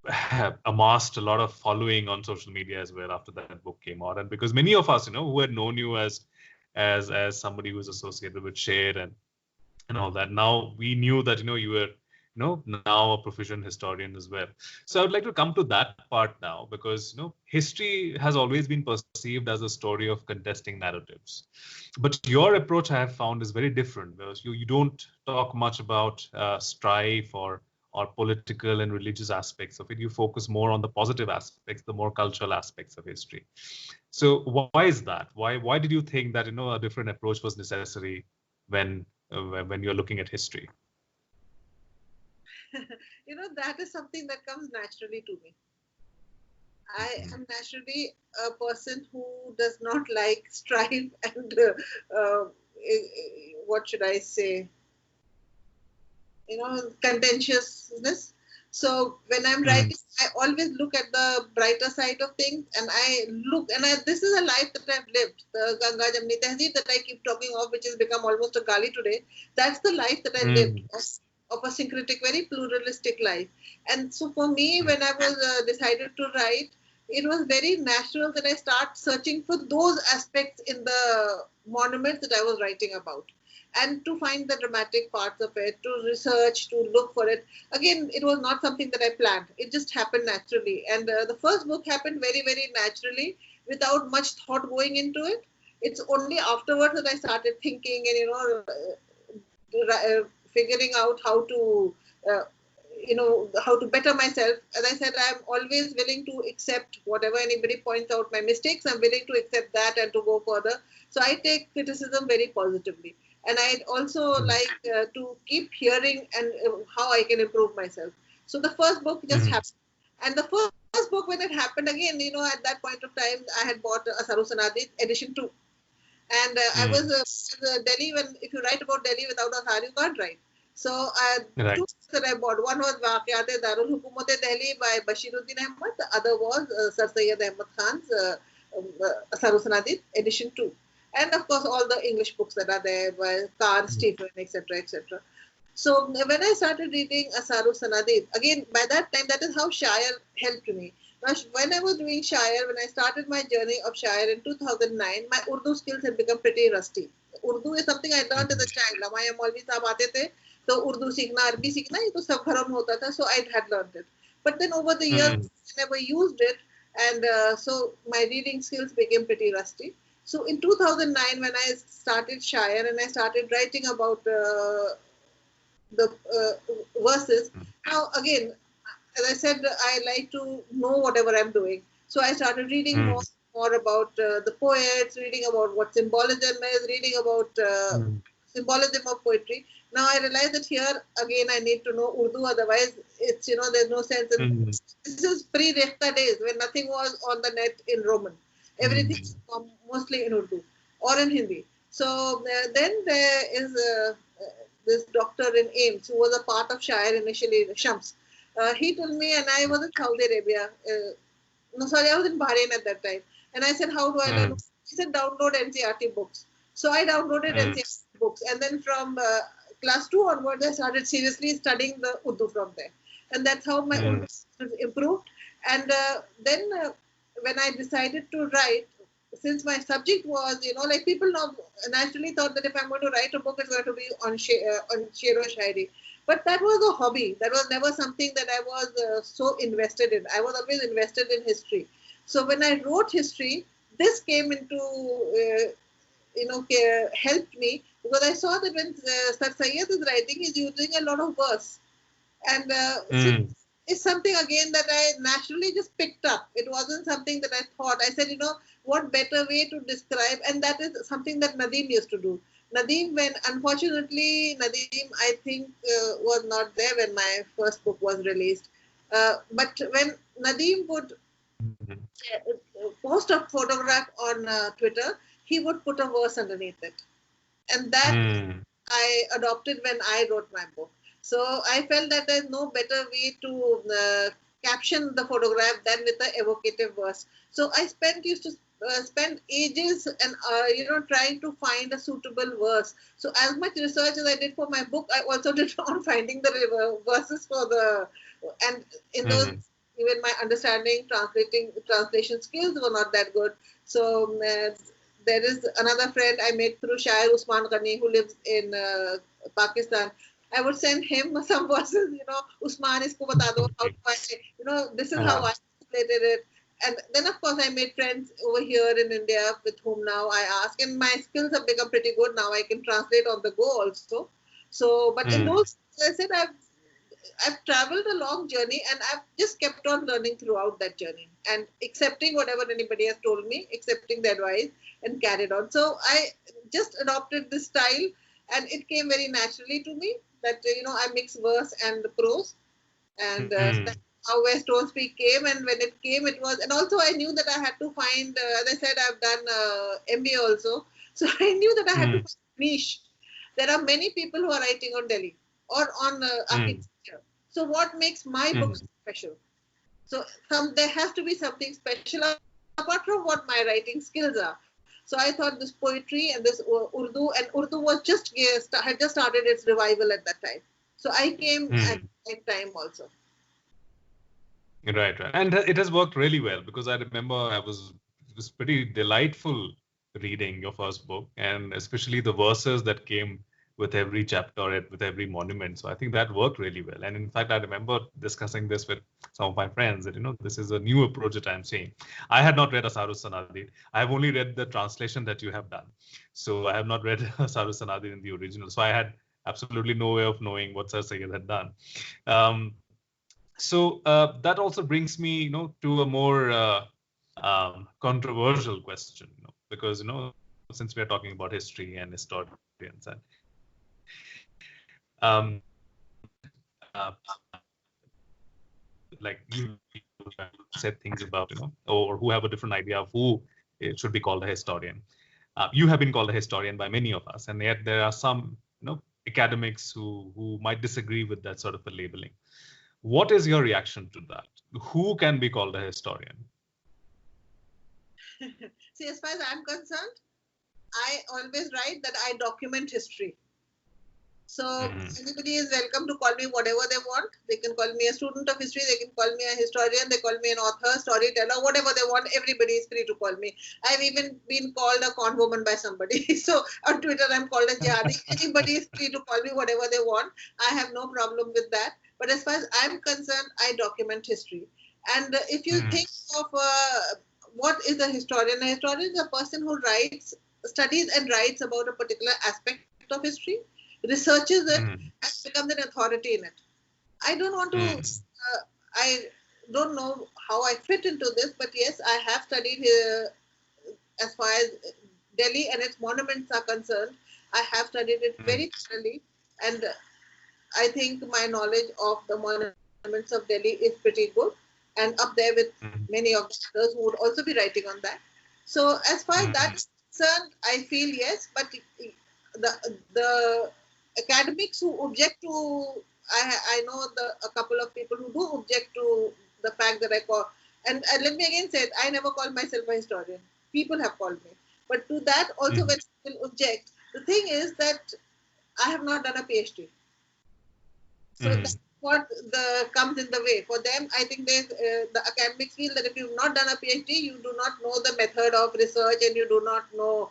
have amassed a lot of following on social media as well after that book came out, and because many of us, who had known you as somebody who was associated with Sher and all that, now we knew that you were now a proficient historian as well. So I would like to come to that part now, because history has always been perceived as a story of contesting narratives, but your approach, I have found, is very different, because you don't talk much about strife or political and religious aspects of it. You focus more on the positive aspects, the more cultural aspects of history. So why is that? Why did you think that a different approach was necessary when you're looking at history? That is something that comes naturally to me. I am naturally a person who does not like strife and what should I say? Contentiousness. So when I'm writing, I always look at the brighter side of things, and this is a life that I've lived. The Ganga-Jamuni tehzeeb that I keep talking of, which has become almost a gali today, that's the life that I lived, of a syncretic, very pluralistic life. And so for me, when I was decided to write, it was very natural that I start searching for those aspects in the monuments that I was writing about, and to find the dramatic parts of it, to research, to look for it. Again, it was not something that I planned. It just happened naturally. And the first book happened very, very naturally, without much thought going into it. It's only afterwards that I started thinking and, figuring out how to, how to better myself. As I said, I'm always willing to accept whatever anybody points out my mistakes. I'm willing to accept that and to go further. So I take criticism very positively. And I'd also like to keep hearing and how I can improve myself. So the first book just happened. And the first book, when it happened, again, at that point of time, I had bought Asaru Sanadid edition 2. And I was Delhi, if you write about Delhi without Asar, you can't write. So two books that I bought. One was Waqiyat-e Darul Hukumat-e Delhi by Bashiruddin Ahmad. The other was Sir Syed Ahmad Khan's Asaru Sanadid edition 2. And of course, all the English books that are there by Carr, Stephen, etc., etc. So when I started reading Asaru Sanadid, again, by that time, that is how Shire helped me. Now, when I was doing Shire, when I started my journey of Shire in 2009, my Urdu skills had become pretty rusty. Urdu is something I learned as a child. हमारे मौलवी साहब आते थे, तो उर्दू सीखना, अरबी सीखना, ये तो सब घरों में होता था, so I had learned it. But then over the years, I never used it, and so my reading skills became pretty rusty. So in 2009, when I started Shire and I started writing about the verses, now again, as I said, I like to know whatever I'm doing. So I started reading more about the poets, reading about what symbolism is, reading about symbolism of poetry. Now I realize that here, again, I need to know Urdu, otherwise it's, there's no sense in... This is pre-Rekhta days when nothing was on the net in Roman. Everything is mostly in Urdu or in Hindi. So then there is this doctor in Ames who was a part of Shire initially, Shams. He told me, and I was in Saudi Arabia. I was in Bahrain at that time. And I said, how do I learn? He said, download NCRT books. So I downloaded NCRT books. And then from class 2 onwards, I started seriously studying the Urdu from there. And that's how my Urdu improved. And then when I decided to write, since my subject was, people naturally thought that if I'm going to write a book, it's going to be on Sher or Shairi. But that was a hobby. That was never something that I was so invested in. I was always invested in history. So when I wrote history, this came into, helped me, because I saw that when Sir Syed is writing, he's using a lot of verse. And it's something, again, that I naturally just picked up. It wasn't something that I thought. I said, what better way to describe? And that is something that Nadeem used to do. Nadeem, unfortunately, I think, was not there when my first book was released. But when Nadeem would post a photograph on Twitter, he would put a verse underneath it. And that I adopted when I wrote my book. So I felt that there's no better way to caption the photograph than with an evocative verse. So I used to spend ages and trying to find a suitable verse. So as much research as I did for my book, I also did on finding the verses for the, and in those even my understanding, translation skills were not that good. So there is another friend I met through Shair Usman Ghani, who lives in Pakistan. I would send him some verses, Usman, isko bata do, how do I, this is how I translated it. And then, of course, I made friends over here in India with whom now I ask, and my skills have become pretty good now. I can translate on the go also. So, but in those, as I said, I've traveled a long journey, and I've just kept on learning throughout that journey and accepting whatever anybody has told me, accepting the advice, and carried on. So I just adopted this style, and it came very naturally to me that I mix verse and prose, and that's how West Don't Speak came. And when it came, it was, and also I knew that I had to find, as I said, I've done MBA also, so I knew that I had to find niche. There are many people who are writing on Delhi or on architecture. So what makes my book special? So there has to be something special apart from what my writing skills are. So I thought this poetry and this Urdu, and Urdu was had just started its revival at that time. So I came at that time also. Right. And it has worked really well, because I remember it was pretty delightful reading your first book, and especially the verses that came with every chapter, with every monument. So I think that worked really well. And in fact, I remember discussing this with some of my friends that, this is a new approach that I'm seeing. I had not read Asarus Sanadid. I have only read the translation that you have done. So I have not read Asarus Sanadid in the original. So I had absolutely no way of knowing what Sir Syed had done. So that also brings me, to a more controversial question, because, since we are talking about history and historians, and like you said things about, or who have a different idea of who it should be called a historian. You have been called a historian by many of us, and yet there are some, academics who might disagree with that sort of a labeling. What is your reaction to that? Who can be called a historian? See, as far as I'm concerned, I always write that I document history. So anybody is welcome to call me whatever they want. They can call me a student of history. They can call me a historian. They call me an author, storyteller, whatever they want. Everybody is free to call me. I've even been called a con woman by somebody. So on Twitter, I'm called a jihadi. Anybody is free to call me whatever they want. I have no problem with that. But as far as I'm concerned, I document history. And if you think of what is a historian is a person who studies and writes about a particular aspect of history, researches it, and becomes an authority in it. I don't want to, I don't know how I fit into this, but yes, I have studied as far as Delhi and its monuments are concerned. I have studied it very thoroughly, and I think my knowledge of the monuments of Delhi is pretty good, and up there with many of the others who would also be writing on that. So as far as that is concerned, I feel yes, but the academics who object to, I know a couple of people who do object to the fact that I call, and let me again say it, I never called myself a historian. People have called me. But to that also when people object, the thing is that I have not done a PhD. So that's what comes in the way. For them, I think the academics feel that if you've not done a PhD, you do not know the method of research and you do not know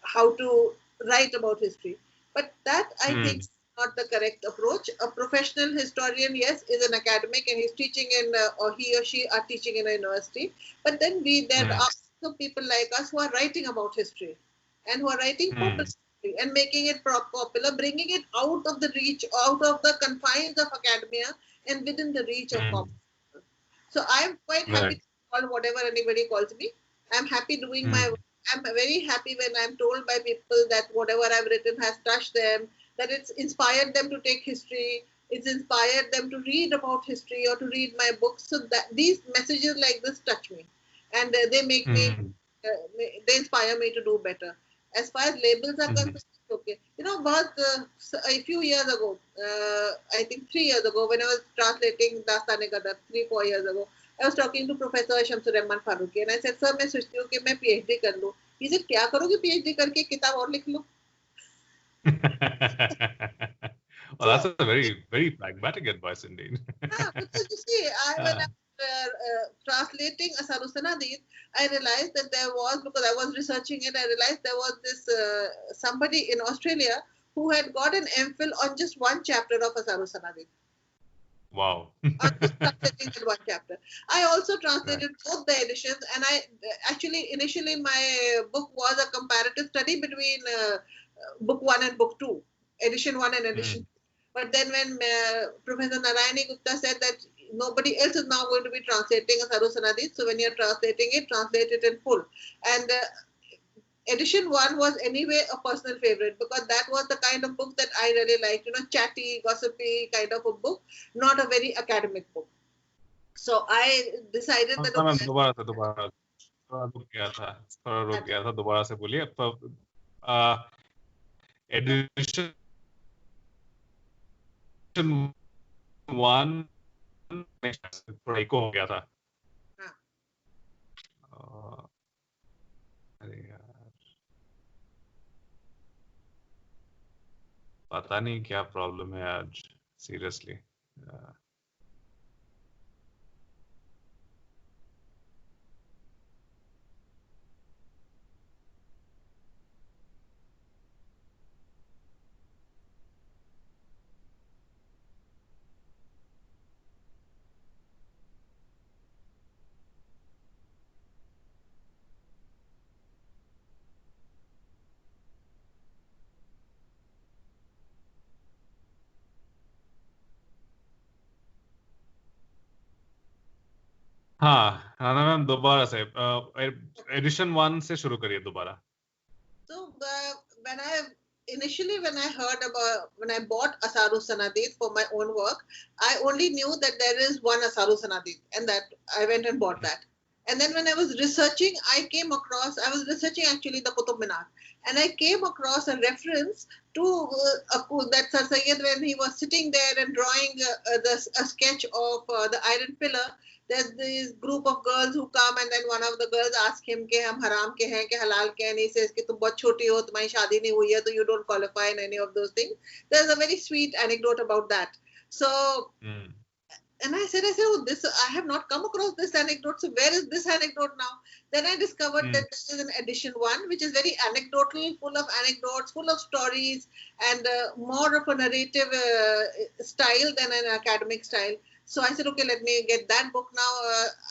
how to write about history. But that, I think, is not the correct approach. A professional historian, yes, is an academic and he's teaching or he or she are teaching in a university. But then there are also people like us who are writing about history and who are writing popular history and making it popular, bringing it out of the reach, out of the confines of academia and within the reach of common people. So I'm quite happy to call whatever anybody calls me. I'm happy doing my work. I'm very happy when I'm told by people that whatever I've written has touched them, that it's inspired them to take history, it's inspired them to read about history or to read my books. So that these messages like this touch me, and they make me, they inspire me to do better. As far as labels are concerned, okay. About a few years ago, I think 3 years ago, when I was translating Dastan-e-Qadar, 3-4 years ago, I was talking to Professor Shamsur Rahman Farooqi and I said, sir, मैं सोचती हूँ कि मैं PhD कर लूँ. He said, क्या करोगे PhD करके, किताब और लिख लो. Oh, that's a very, very pragmatic advice indeed. Because you see, when I translating Asarusanadid, I realized that there was, because I was researching it, I realized there was this somebody in Australia who had got an MPhil on just one chapter of Asarusanadid. Wow. On just translating that one chapter. I also translated both the editions, and I actually initially my book was a comparative study between book 1 and book 2, edition 1 and edition 2. But then when Professor Narayani Gupta said that nobody else is now going to be translating Asarusanadid, so when you're translating it, translate it in full. And edition 1 was anyway a personal favorite because that was the kind of book that I really liked, chatty, gossipy kind of a book, not a very academic book. So I decided that थोड़ा रुक गया था दोबारा से बोलिए edition 1 थोड़ा eco हो गया था अरे यार पता नहीं क्या प्रॉब्लम है आज सीरियसली हाँ राना मैम दोबारा से एडिशन 1 से शुरू करिए दोबारा So when I heard about, when I bought Asarusanadid for my own work, I only knew that there is one Asarusanadid, and that I went and bought that. And then when I was researching, I was researching actually the Qutub Minar, and I came across a reference to that Sir Sayyid when he was sitting there and drawing a sketch of the iron pillar. There's this group of girls who come, and then one of the girls asks him कि हम हराम के हैं कि हलाल के हैं, and he says कि तुम बहुत छोटी हो, तुम्हारी शादी नहीं हुई है, so you don't qualify in any of those things. There's a very sweet anecdote about that. So, and I said, oh, this, I have not come across this anecdote. So where is this anecdote now? Then I discovered that this is an edition 1, which is very anecdotal, full of anecdotes, full of stories, and more of a narrative style than an academic style. So I said, okay, let me get that book now.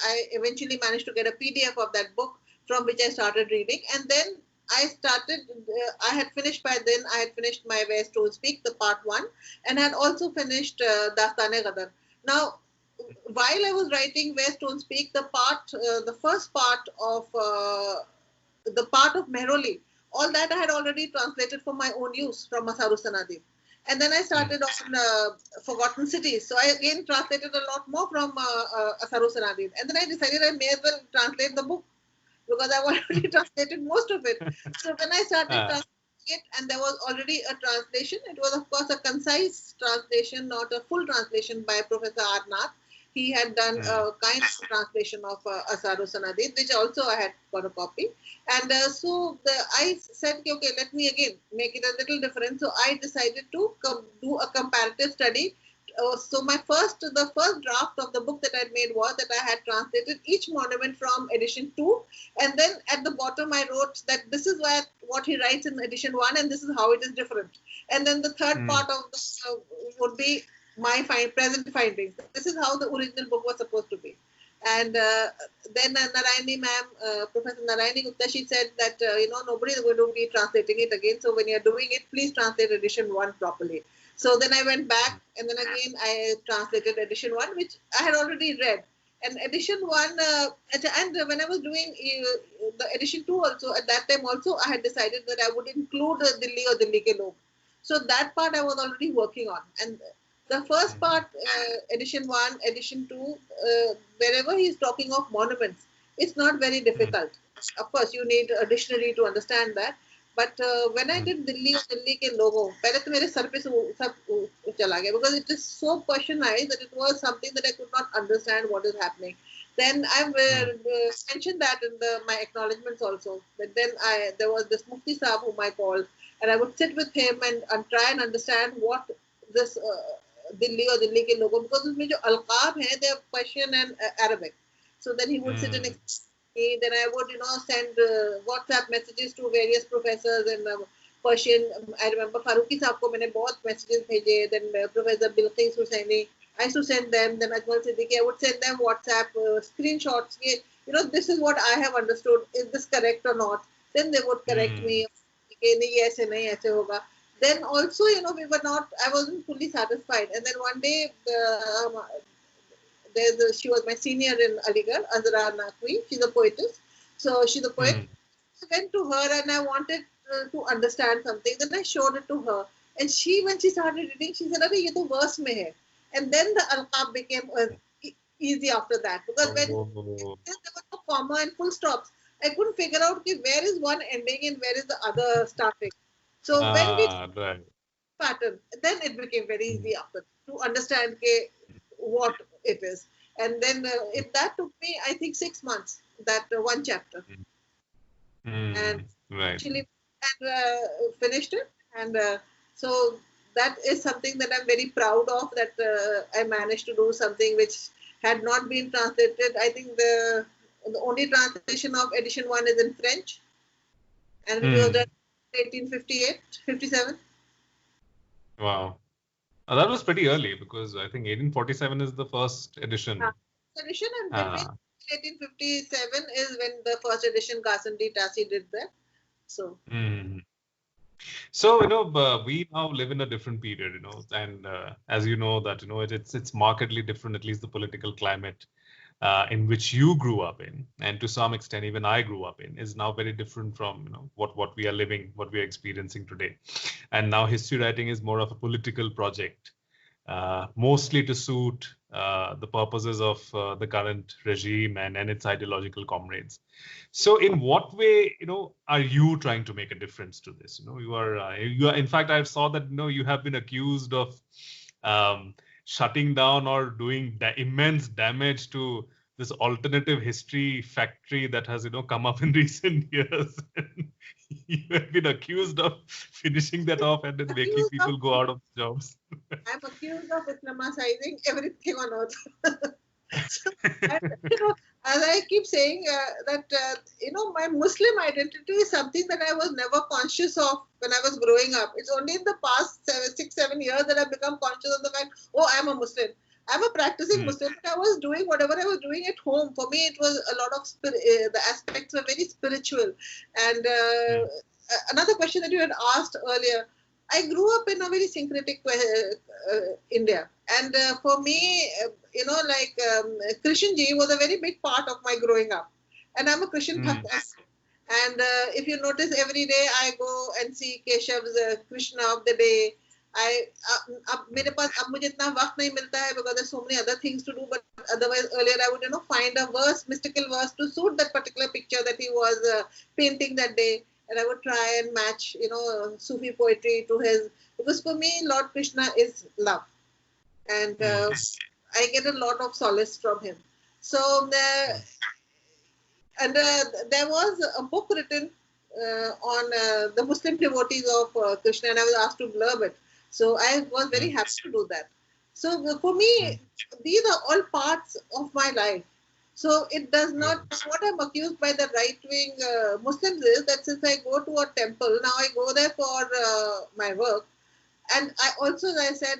I eventually managed to get a PDF of that book from which I started reading. And then I started, I had finished my Where Stones Speak, the part 1, and had also finished Dastane-Ghadar. Now, while I was writing Where Stones Speak, the first part of Mehroli, all that I had already translated for my own use from Asarusanadid. And then I started on Forgotten Cities. So I again translated a lot more from Asarusanadid. And then I decided I may as well translate the book because I've already translated most of it. So when I started translating it, and there was already a translation, it was of course a concise translation, not a full translation by Professor Arnath. He had done a kind of translation of Asarusanadid, which also I had got a copy. And I said, okay, let me again make it a little different. So I decided to do a comparative study. So the first draft of the book that I made was that I had translated each monument from edition 2. And then at the bottom, I wrote that this is what he writes in edition 1, and this is how it is different. And then the third part of this would be my present findings. This is how the original book was supposed to be. And then Narayani ma'am, Professor Narayani Gupta, she said that, nobody is going to be translating it again. So when you're doing it, please translate edition 1 properly. So then I went back, and then again I translated edition 1, which I had already read. And edition 1, and when I was doing the edition 2 also, at that time also, I had decided that I would include Dilli or Dilli ke Log. So that part I was already working on. And the first part, edition 1, edition 2, wherever he's talking of monuments, it's not very difficult. Of course, you need a dictionary to understand that. But when I did Dilli ke logo, pehle to mere sar pe sab chala gaya, because it is so Persianized that it was something that I could not understand what is happening. Then I've mentioned that in my acknowledgements also. But then there was this Mufti Sahab whom I called, and I would sit with him and try and understand what this Delhi or Delhi ke logon, because usme jo alqab hai, they are Persian and Arabic. So then he would sit and explain me. Then I would, send WhatsApp messages to various professors in Persian. I remember Faruqi Saab ko maine bahut messages bheje. Then Professor Bilqis Hussaini, I used to send them. Then Ajmal Siddiqui, I would send them WhatsApp screenshots. This is what I have understood. Is this correct or not? Then they would correct me. Nahi, aise nahi, aise hoga. Then also, I wasn't fully satisfied. And then one day, she was my senior in Aligarh, Azra Naqvi. She's a poetess. So she's a poet. I went to her and I wanted to understand something. Then I showed it to her. And when she started reading, she said, "Arey, ye to verse mein hai." And then the alqab became easy after that. Because when there was no comma and full stops, I couldn't figure out where is one ending and where is the other starting. So when we pattern, then it became very easy after to understand what it is. And then that took me, I think, 6 months, that one chapter. And actually finished it. And so that is something that I'm very proud of, that I managed to do something which had not been translated. I think the only translation of edition 1 is in French. And it was done in 1858, 57. Wow. That was pretty early, because I think 1847 is the first edition. Edition, and between 1857 is when the first edition Qasim D. Tassi did that. So. So, we now live in a different period, and as you know that, it's markedly different, at least the political climate in which you grew up in, and to some extent even I grew up in, is now very different from, what we are living, what we are experiencing today. And now history writing is more of a political project, mostly to suit the purposes of the current regime and its ideological comrades. So in what way, are you trying to make a difference to this? You are, in fact, I saw that, you have been accused of shutting down or doing immense damage to this alternative history factory that has, come up in recent years. You have been accused of finishing that off and then making people go out of jobs. I'm accused of Islamicizing everything on earth. As I keep saying, that my Muslim identity is something that I was never conscious of when I was growing up. It's only in the past 6-7 years that I've become conscious of the fact, I'm a Muslim. I'm a practicing Muslim, but I was doing whatever I was doing at home. For me, it was a lot of the aspects were very spiritual. And another question that you had asked earlier, I grew up in a very syncretic India. And for me, Krishan ji was a very big part of my growing up. And I'm a Krishan Bhakt. And if you notice, every day I go and see Keshav's Krishna of the day. अब मेरे पास अब मुझे इतना वक्त नहीं मिलता है because there's so many other things to do, but otherwise earlier I would find a mystical verse to suit that particular picture that he was painting that day, and I would try and match Sufi poetry to his, because for me Lord Krishna is love, and I get a lot of solace from him. So there was a book written on the Muslim devotees of Krishna, and I was asked to blurb it. So I was very happy to do that. So for me, these are all parts of my life. So it does not, what I'm accused by the right-wing Muslims is that since I go to a temple, now I go there for my work. And I also, as I said,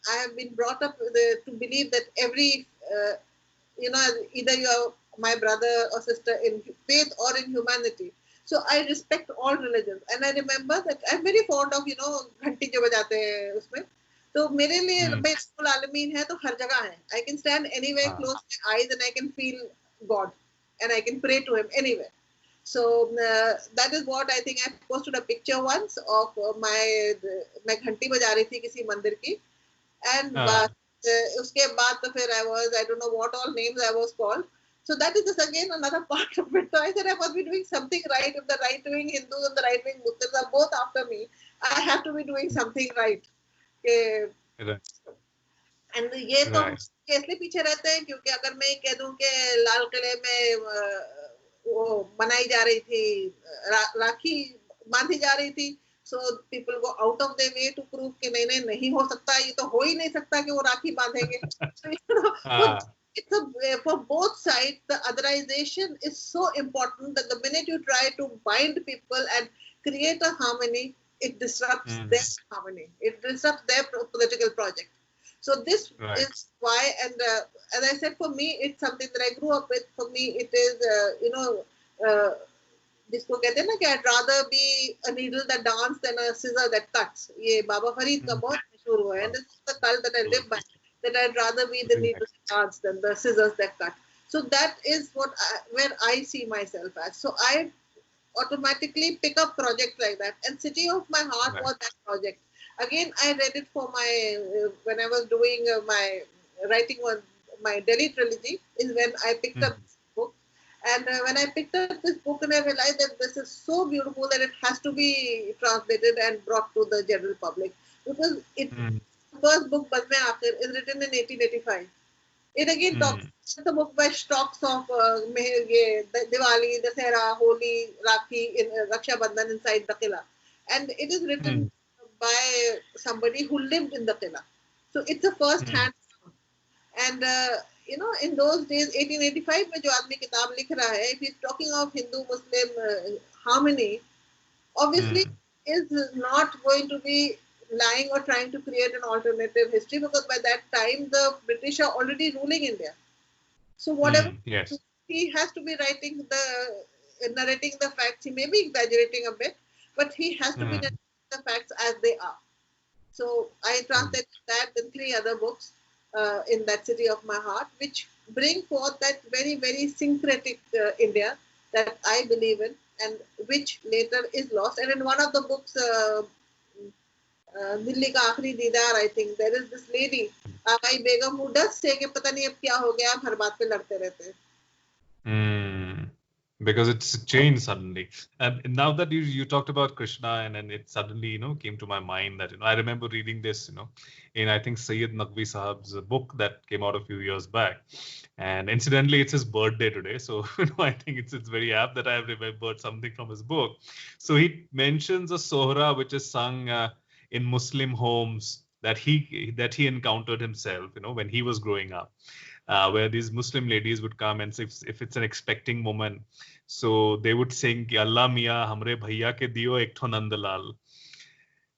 I have been brought up to believe that every, either you're my brother or sister in faith or in humanity. So I respect all religions, and I remember that I'm very fond of घंटी जो बजाते हैं उसमें, तो मेरे लिए भाई रब्बुल आलमीन है तो हर जगह है. I can stand anywhere, close my eyes, and I can feel God, and I can pray to Him anywhere. So that is what I think. I posted a picture once of मैं घंटी बजा रही थी किसी मंदिर की, and उसके बाद तो फिर I don't know what all names I was called. So that is just again another part of it. So I said I must be doing something right. If the right-wing Hindus and the right-wing Muslims are both after me, I have to be doing something right. And ये तो इसलिए पीछे रहते हैं क्योंकि अगर मैं कह दूं कि लाल किले में वो बनाई जा रही थी, राखी बांधी जा रही थी, So people go out of their way to prove कि नहीं हो सकता, ये तो हो ही नहीं सकता कि वो राखी बांधेंगे. So, for both sides, the otherization is so important that the minute you try to bind people and create a harmony, it disrupts their harmony. It disrupts their political project. So this is why, and as I said, for me, it's something that I grew up with. For me, it is, जिसको कहते हैं ना कि I'd rather be a needle that dance than a scissor that cuts. ये बाबा फरीद का बहुत मशहूर हुआ है. And this is the cult that I live by. That I'd rather be the needle that dance than the scissors that cut. So that is where I see myself as. So I automatically pick up projects like that. And City of My Heart was that project. Again, I read it for when I was doing my writing on my Delhi trilogy, is when I picked up this book. And when I picked up this book and I realized that this is so beautiful that it has to be translated and brought to the general public. Because the first book, Bad Mein Aakhir, is written in 1885. It again talks, it's a book by stocks of Diwali, Dasera, Holi, Rakhi, Raksha Bandhan inside the Qila. And it is written by somebody who lived in the Qila. So it's a first-hand account. And in those days, 1885 में जो आदमी किताब लिख रहा है, if he's talking of Hindu-Muslim harmony, obviously is not going to be lying or trying to create an alternative history, because by that time the British are already ruling India. So whatever he has to be narrating the facts. He may be exaggerating a bit, but he has to be narrating the facts as they are. So I translated that and 3 other books in that City of My Heart, which bring forth that very, very syncretic India that I believe in, and which later is lost. And in one of the books, Dilli Ka Aakhri Deedar, I think, there is this lady, Agai Begum, who does say कि पता नहीं अब क्या हो गया, आप हर बात पे लड़ते रहते हैं. Because it's changed suddenly. And now that you talked about Krishna, and it suddenly came to my mind that I remember reading this in I think Sayyid Naqvi Sahab's book that came out a few years back, and incidentally it's his birthday today, so I think it's very apt that I have remembered something from his book. So he mentions a sohra which is sung in Muslim homes that he encountered himself when he was growing up. Where these Muslim ladies would come, and if it's an expecting woman, so they would sing ki Allah Miya Hamre Bhaiya ke Diyo Ek Tho Nandalal.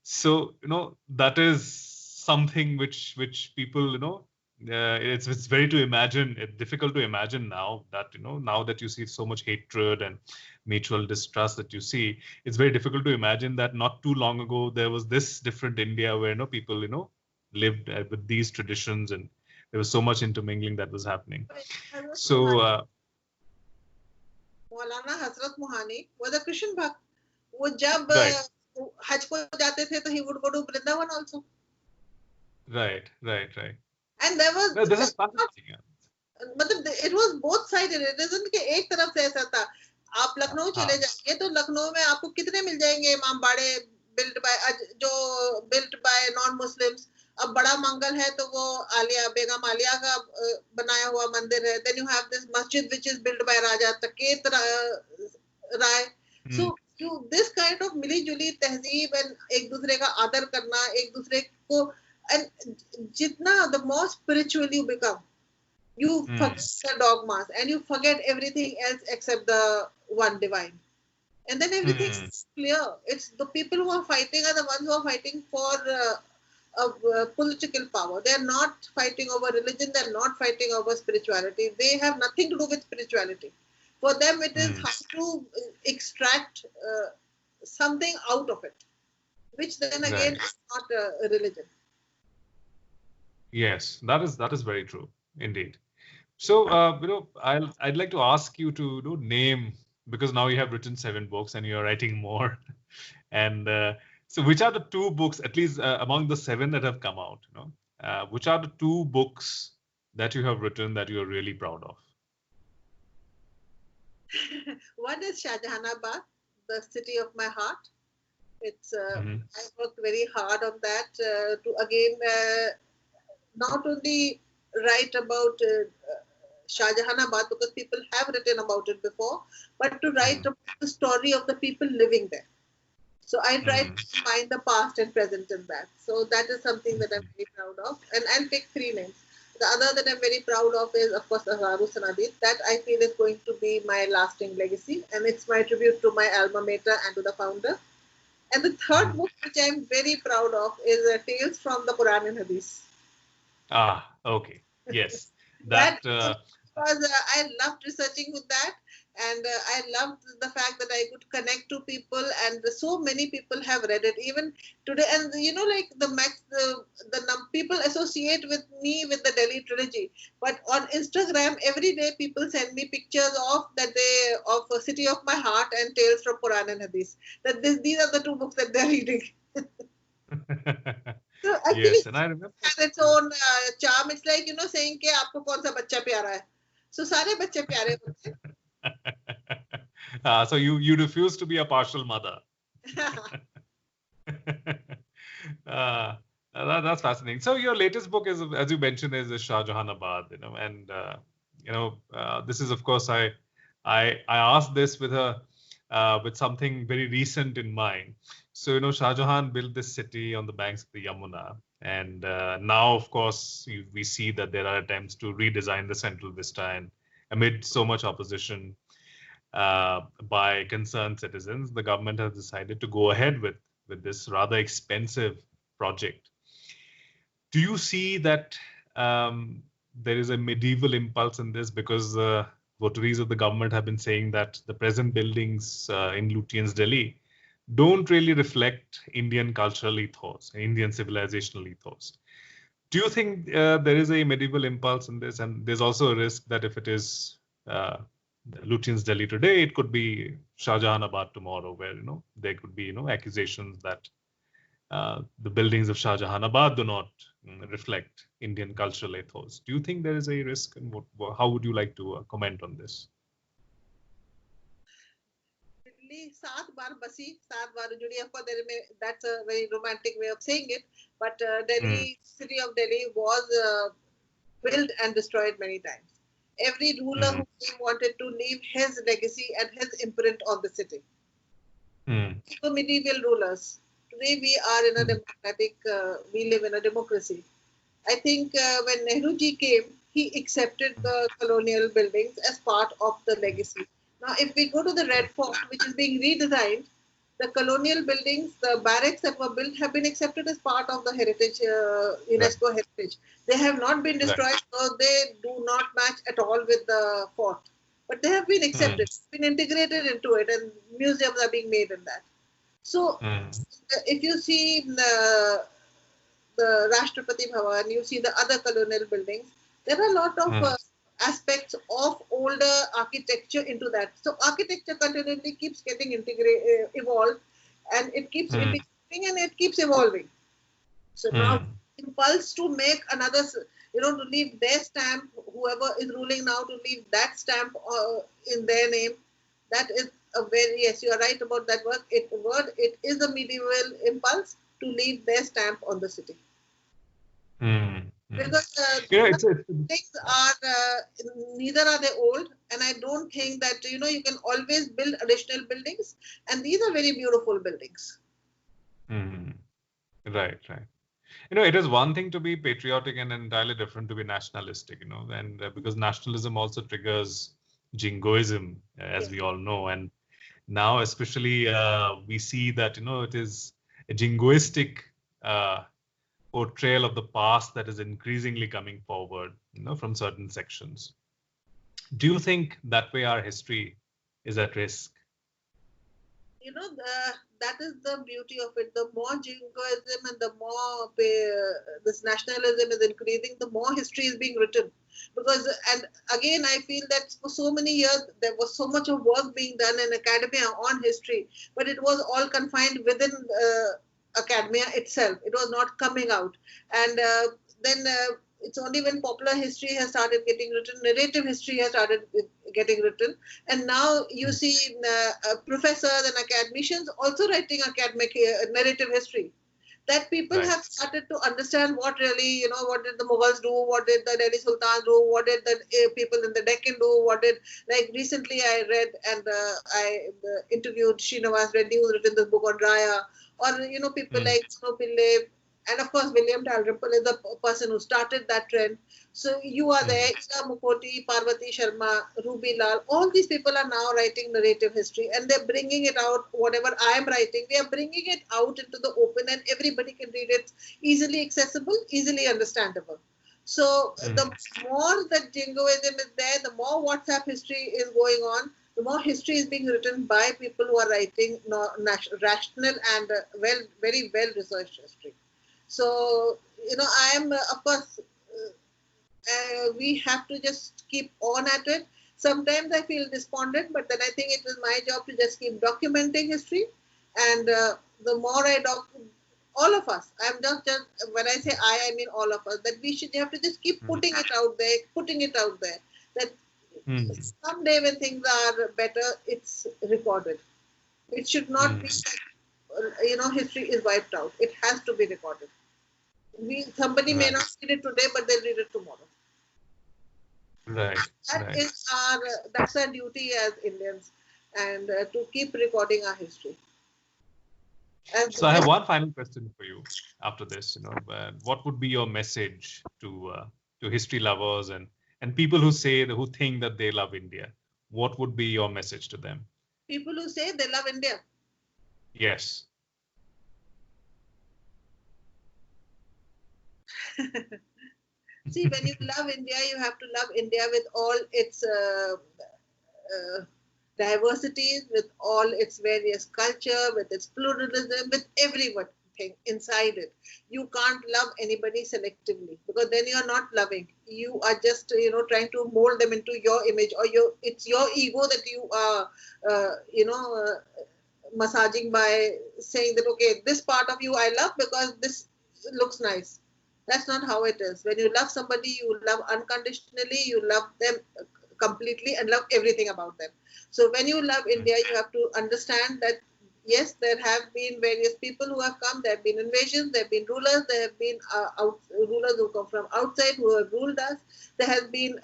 So that is something which people it's very to imagine. It's difficult to imagine now that now that you see so much hatred and mutual distrust that you see, it's very difficult to imagine that not too long ago there was this different India where people lived with these traditions, and there was so much intermingling that was happening. So Maulana Hazrat Mohani was a Christian bhakt. वो जब हज को जाते थे तो he would go to Vrindavan also. Right. And there was this is fascinating. मतलब it was both sided. It isn't कि एक तरफ से ऐसा था. आप लखनऊ चले जाएंगे तो लखनऊ में आपको कितने मिल जाएंगे इमाम बाड़े built by non-Muslims. अब बड़ा मंगल है तो वो बेगम आलिया का बनाया हुआ मंदिर है. Then you have this masjid which is built by Raja Taket Rai. So this kind of मिली-जुली तहजीब and एक दूसरे का आदर करना, एक दूसरे को, and जितना the more spiritual you become, you forget the dogmas and you forget everything else except the one divine. And then everything is clear. It's the people who are fighting are the ones who are fighting for political power. They are not fighting over religion. They are not fighting over spirituality. They have nothing to do with spirituality. For them, it is how to extract something out of it, which then again is not a religion. Yes, that is very true indeed. So I'd like to ask you to name, because now you have written 7 books and you're writing more, and so which are the 2 books, at least among the 7 that have come out, which are the 2 books that you have written that you're really proud of? One is Shahjahanabad, the City of My Heart. It's I worked very hard on that to again not only write about Shahjahanabad, because people have written about it before, but to write about the story of the people living there. So I try to find the past and present in that. So that is something that I'm very proud of. And I'll pick three names. The other that I'm very proud of is, of course, Ahraru Sanadid. That I feel is going to be my lasting legacy. And it's my tribute to my alma mater and to the founder. And the third book, which I'm very proud of, is Tales from the Quran and Hadith. Ah, okay. Yes. That because I loved researching with that, and I loved the fact that I could connect to people, and so many people have read it even today. And like the people associate with me with the Delhi trilogy, but on Instagram every day people send me pictures of a City of My Heart and Tales from Quran and Hadith. That these are the two books that they're reading. So actually, yes, and I remember it has its own charm. It's like saying कि आपको कौन सा बच्चा प्यारा है. So सारे बच्चे प्यारे होते हैं. So you refuse to be a partial mother. That's fascinating. So your latest book is, as you mentioned, is Shah Jahanabad, and this is, of course, I asked this with something very recent in mind. So Shah Jahan built this city on the banks of the Yamuna, and now, of course, we see that there are attempts to redesign the central vista, and amid so much opposition by concerned citizens, the government has decided to go ahead with this rather expensive project. Do you see that there is a medieval impulse in this? Because votaries of the government have been saying that the present buildings in Lutyens, Delhi, don't really reflect Indian cultural ethos, Indian civilizational ethos. Do you think there is a medieval impulse in this? And there's also a risk that if it is Lutyens, Delhi today, it could be Shah Jahanabad tomorrow, where there could be accusations that the buildings of Shah Jahanabad do not reflect Indian cultural ethos. Do you think there is a risk, and how would you like to comment on this? Delhi 7 बार बसी, 7 बार जुड़ी. Of course, that's a very romantic way of saying it. But city of Delhi was built and destroyed many times. Every ruler who wanted to leave his legacy and his imprint on the city. So medieval rulers. Today we are in a democratic, we live in a democracy. I think when Nehruji came, he accepted the colonial buildings as part of the legacy. Now, if we go to the Red Fort, which is being redesigned, the colonial buildings, the barracks that were built have been accepted as part of the heritage, UNESCO heritage. They have not been destroyed, so they do not match at all with the fort. But they have been accepted, been integrated into it, and museums are being made in that. So, if you see the Rashtrapati Bhavan, you see the other colonial buildings, there are a lot of aspects of older architecture into that. So architecture continually keeps getting evolved, and it keeps integrating and it keeps evolving. So now impulse to make another, to leave their stamp, whoever is ruling now, to leave that stamp in their name, that is a very, yes, you are right about that word. It is a medieval impulse to leave their stamp on the city. Because things are neither are they old, and I don't think that you can always build additional buildings, and these are very beautiful buildings. Right. It is one thing to be patriotic and entirely different to be nationalistic. And because nationalism also triggers jingoism, as we all know, and now especially we see that it is a jingoistic portrayal of the past that is increasingly coming forward, from certain sections. Do you think that way our history is at risk? That is the beauty of it. The more jingoism and the more this nationalism is increasing, the more history is being written. And again, I feel that for so many years, there was so much of work being done in academia on history, but it was all confined within academia itself. It was not coming out. And then it's only when popular history has started getting written, narrative history has started getting written. And now you see professors and academicians also writing academic narrative history. that people Right. have started to understand what really, what did the Mughals do, what did the Delhi Sultan do, what did the people in the Deccan do, like recently I read and I interviewed Srinivas Reddy, who's written this book on Raya, or, people like Snow Pillai, and of course, William Dalrymple is the person who started that trend. So you are there, Ika Mukherjee, Parvati Sharma, Ruby Lal, all these people are now writing narrative history and they're bringing it out, whatever I am writing, we are bringing it out into the open and everybody can read it, easily accessible, easily understandable. So the more that jingoism is there, the more WhatsApp history is going on, the more history is being written by people who are writing rational and very well researched history. So, I am, of course, we have to just keep on at it. Sometimes I feel despondent, but then I think it is my job to just keep documenting history. And the more I all of us, I'm just, when I say I mean all of us, that we should have to just keep putting it out there, that someday when things are better, it's recorded. It should not be, history is wiped out. It has to be recorded. Somebody may not read it today, but they'll read it tomorrow. Right. That's our duty as Indians, and to keep recording our history. So I have one final question for you after this. What would be your message to history lovers and people who think that they love India? What would be your message to them? People who say they love India. Yes. See, when you love India, you have to love India with all its diversities, with all its various culture, with its pluralism, with everything inside it. You can't love anybody selectively, because then you are not loving. You are just, trying to mold them into your image, or it's your ego that you are, massaging by saying that, okay, this part of you I love because this looks nice. That's not how it is. When you love somebody, you love unconditionally, you love them completely and love everything about them. So when you love India, you have to understand that, yes, there have been various people who have come, there have been invasions, there have been rulers, there have been rulers who come from outside who have ruled us. There has been,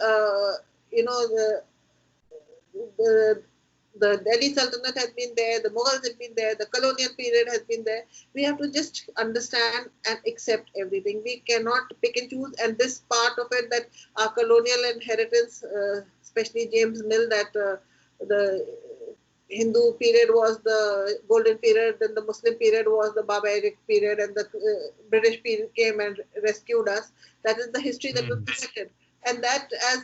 the Delhi Sultanate has been there, the Mughals have been there, the colonial period has been there. We have to just understand and accept everything. We cannot pick and choose. And this part of it, that our colonial inheritance, especially James Mill, that the Hindu period was the golden period, then the Muslim period was the barbaric period, and the British period came and rescued us. That is the history that was presented. And that, as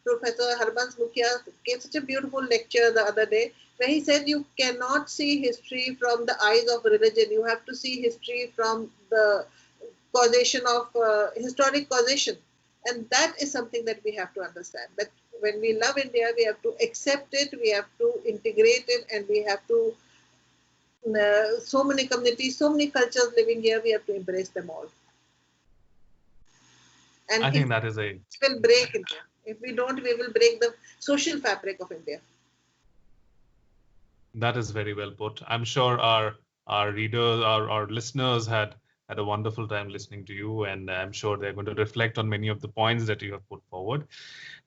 Professor Harbans Mukhia gave such a beautiful lecture the other day, where he said you cannot see history from the eyes of religion. You have to see history from the causation of historic causation. And that is something that we have to understand. That when we love India, we have to accept it, we have to integrate it, and we have to, so many communities, so many cultures living here, we have to embrace them all. And I think that is we will break India. If we don't, we will break the social fabric of India. That is very well put. I'm sure our readers, our listeners had a wonderful time listening to you, and I'm sure they're going to reflect on many of the points that you have put forward.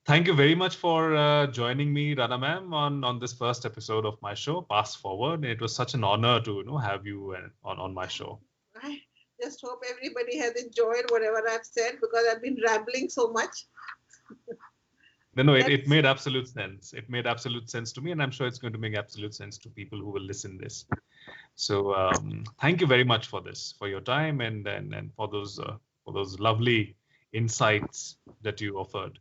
Thank you very much for joining me, Rana ma'am, on this first episode of my show, Pass Forward. It was such an honor to have you on my show. I just hope everybody has enjoyed whatever I've said, because I've been rambling so much. No, it made absolute sense. It made absolute sense to me, and I'm sure it's going to make absolute sense to people who will listen this. So thank you very much for this, for your time, and for those lovely insights that you offered.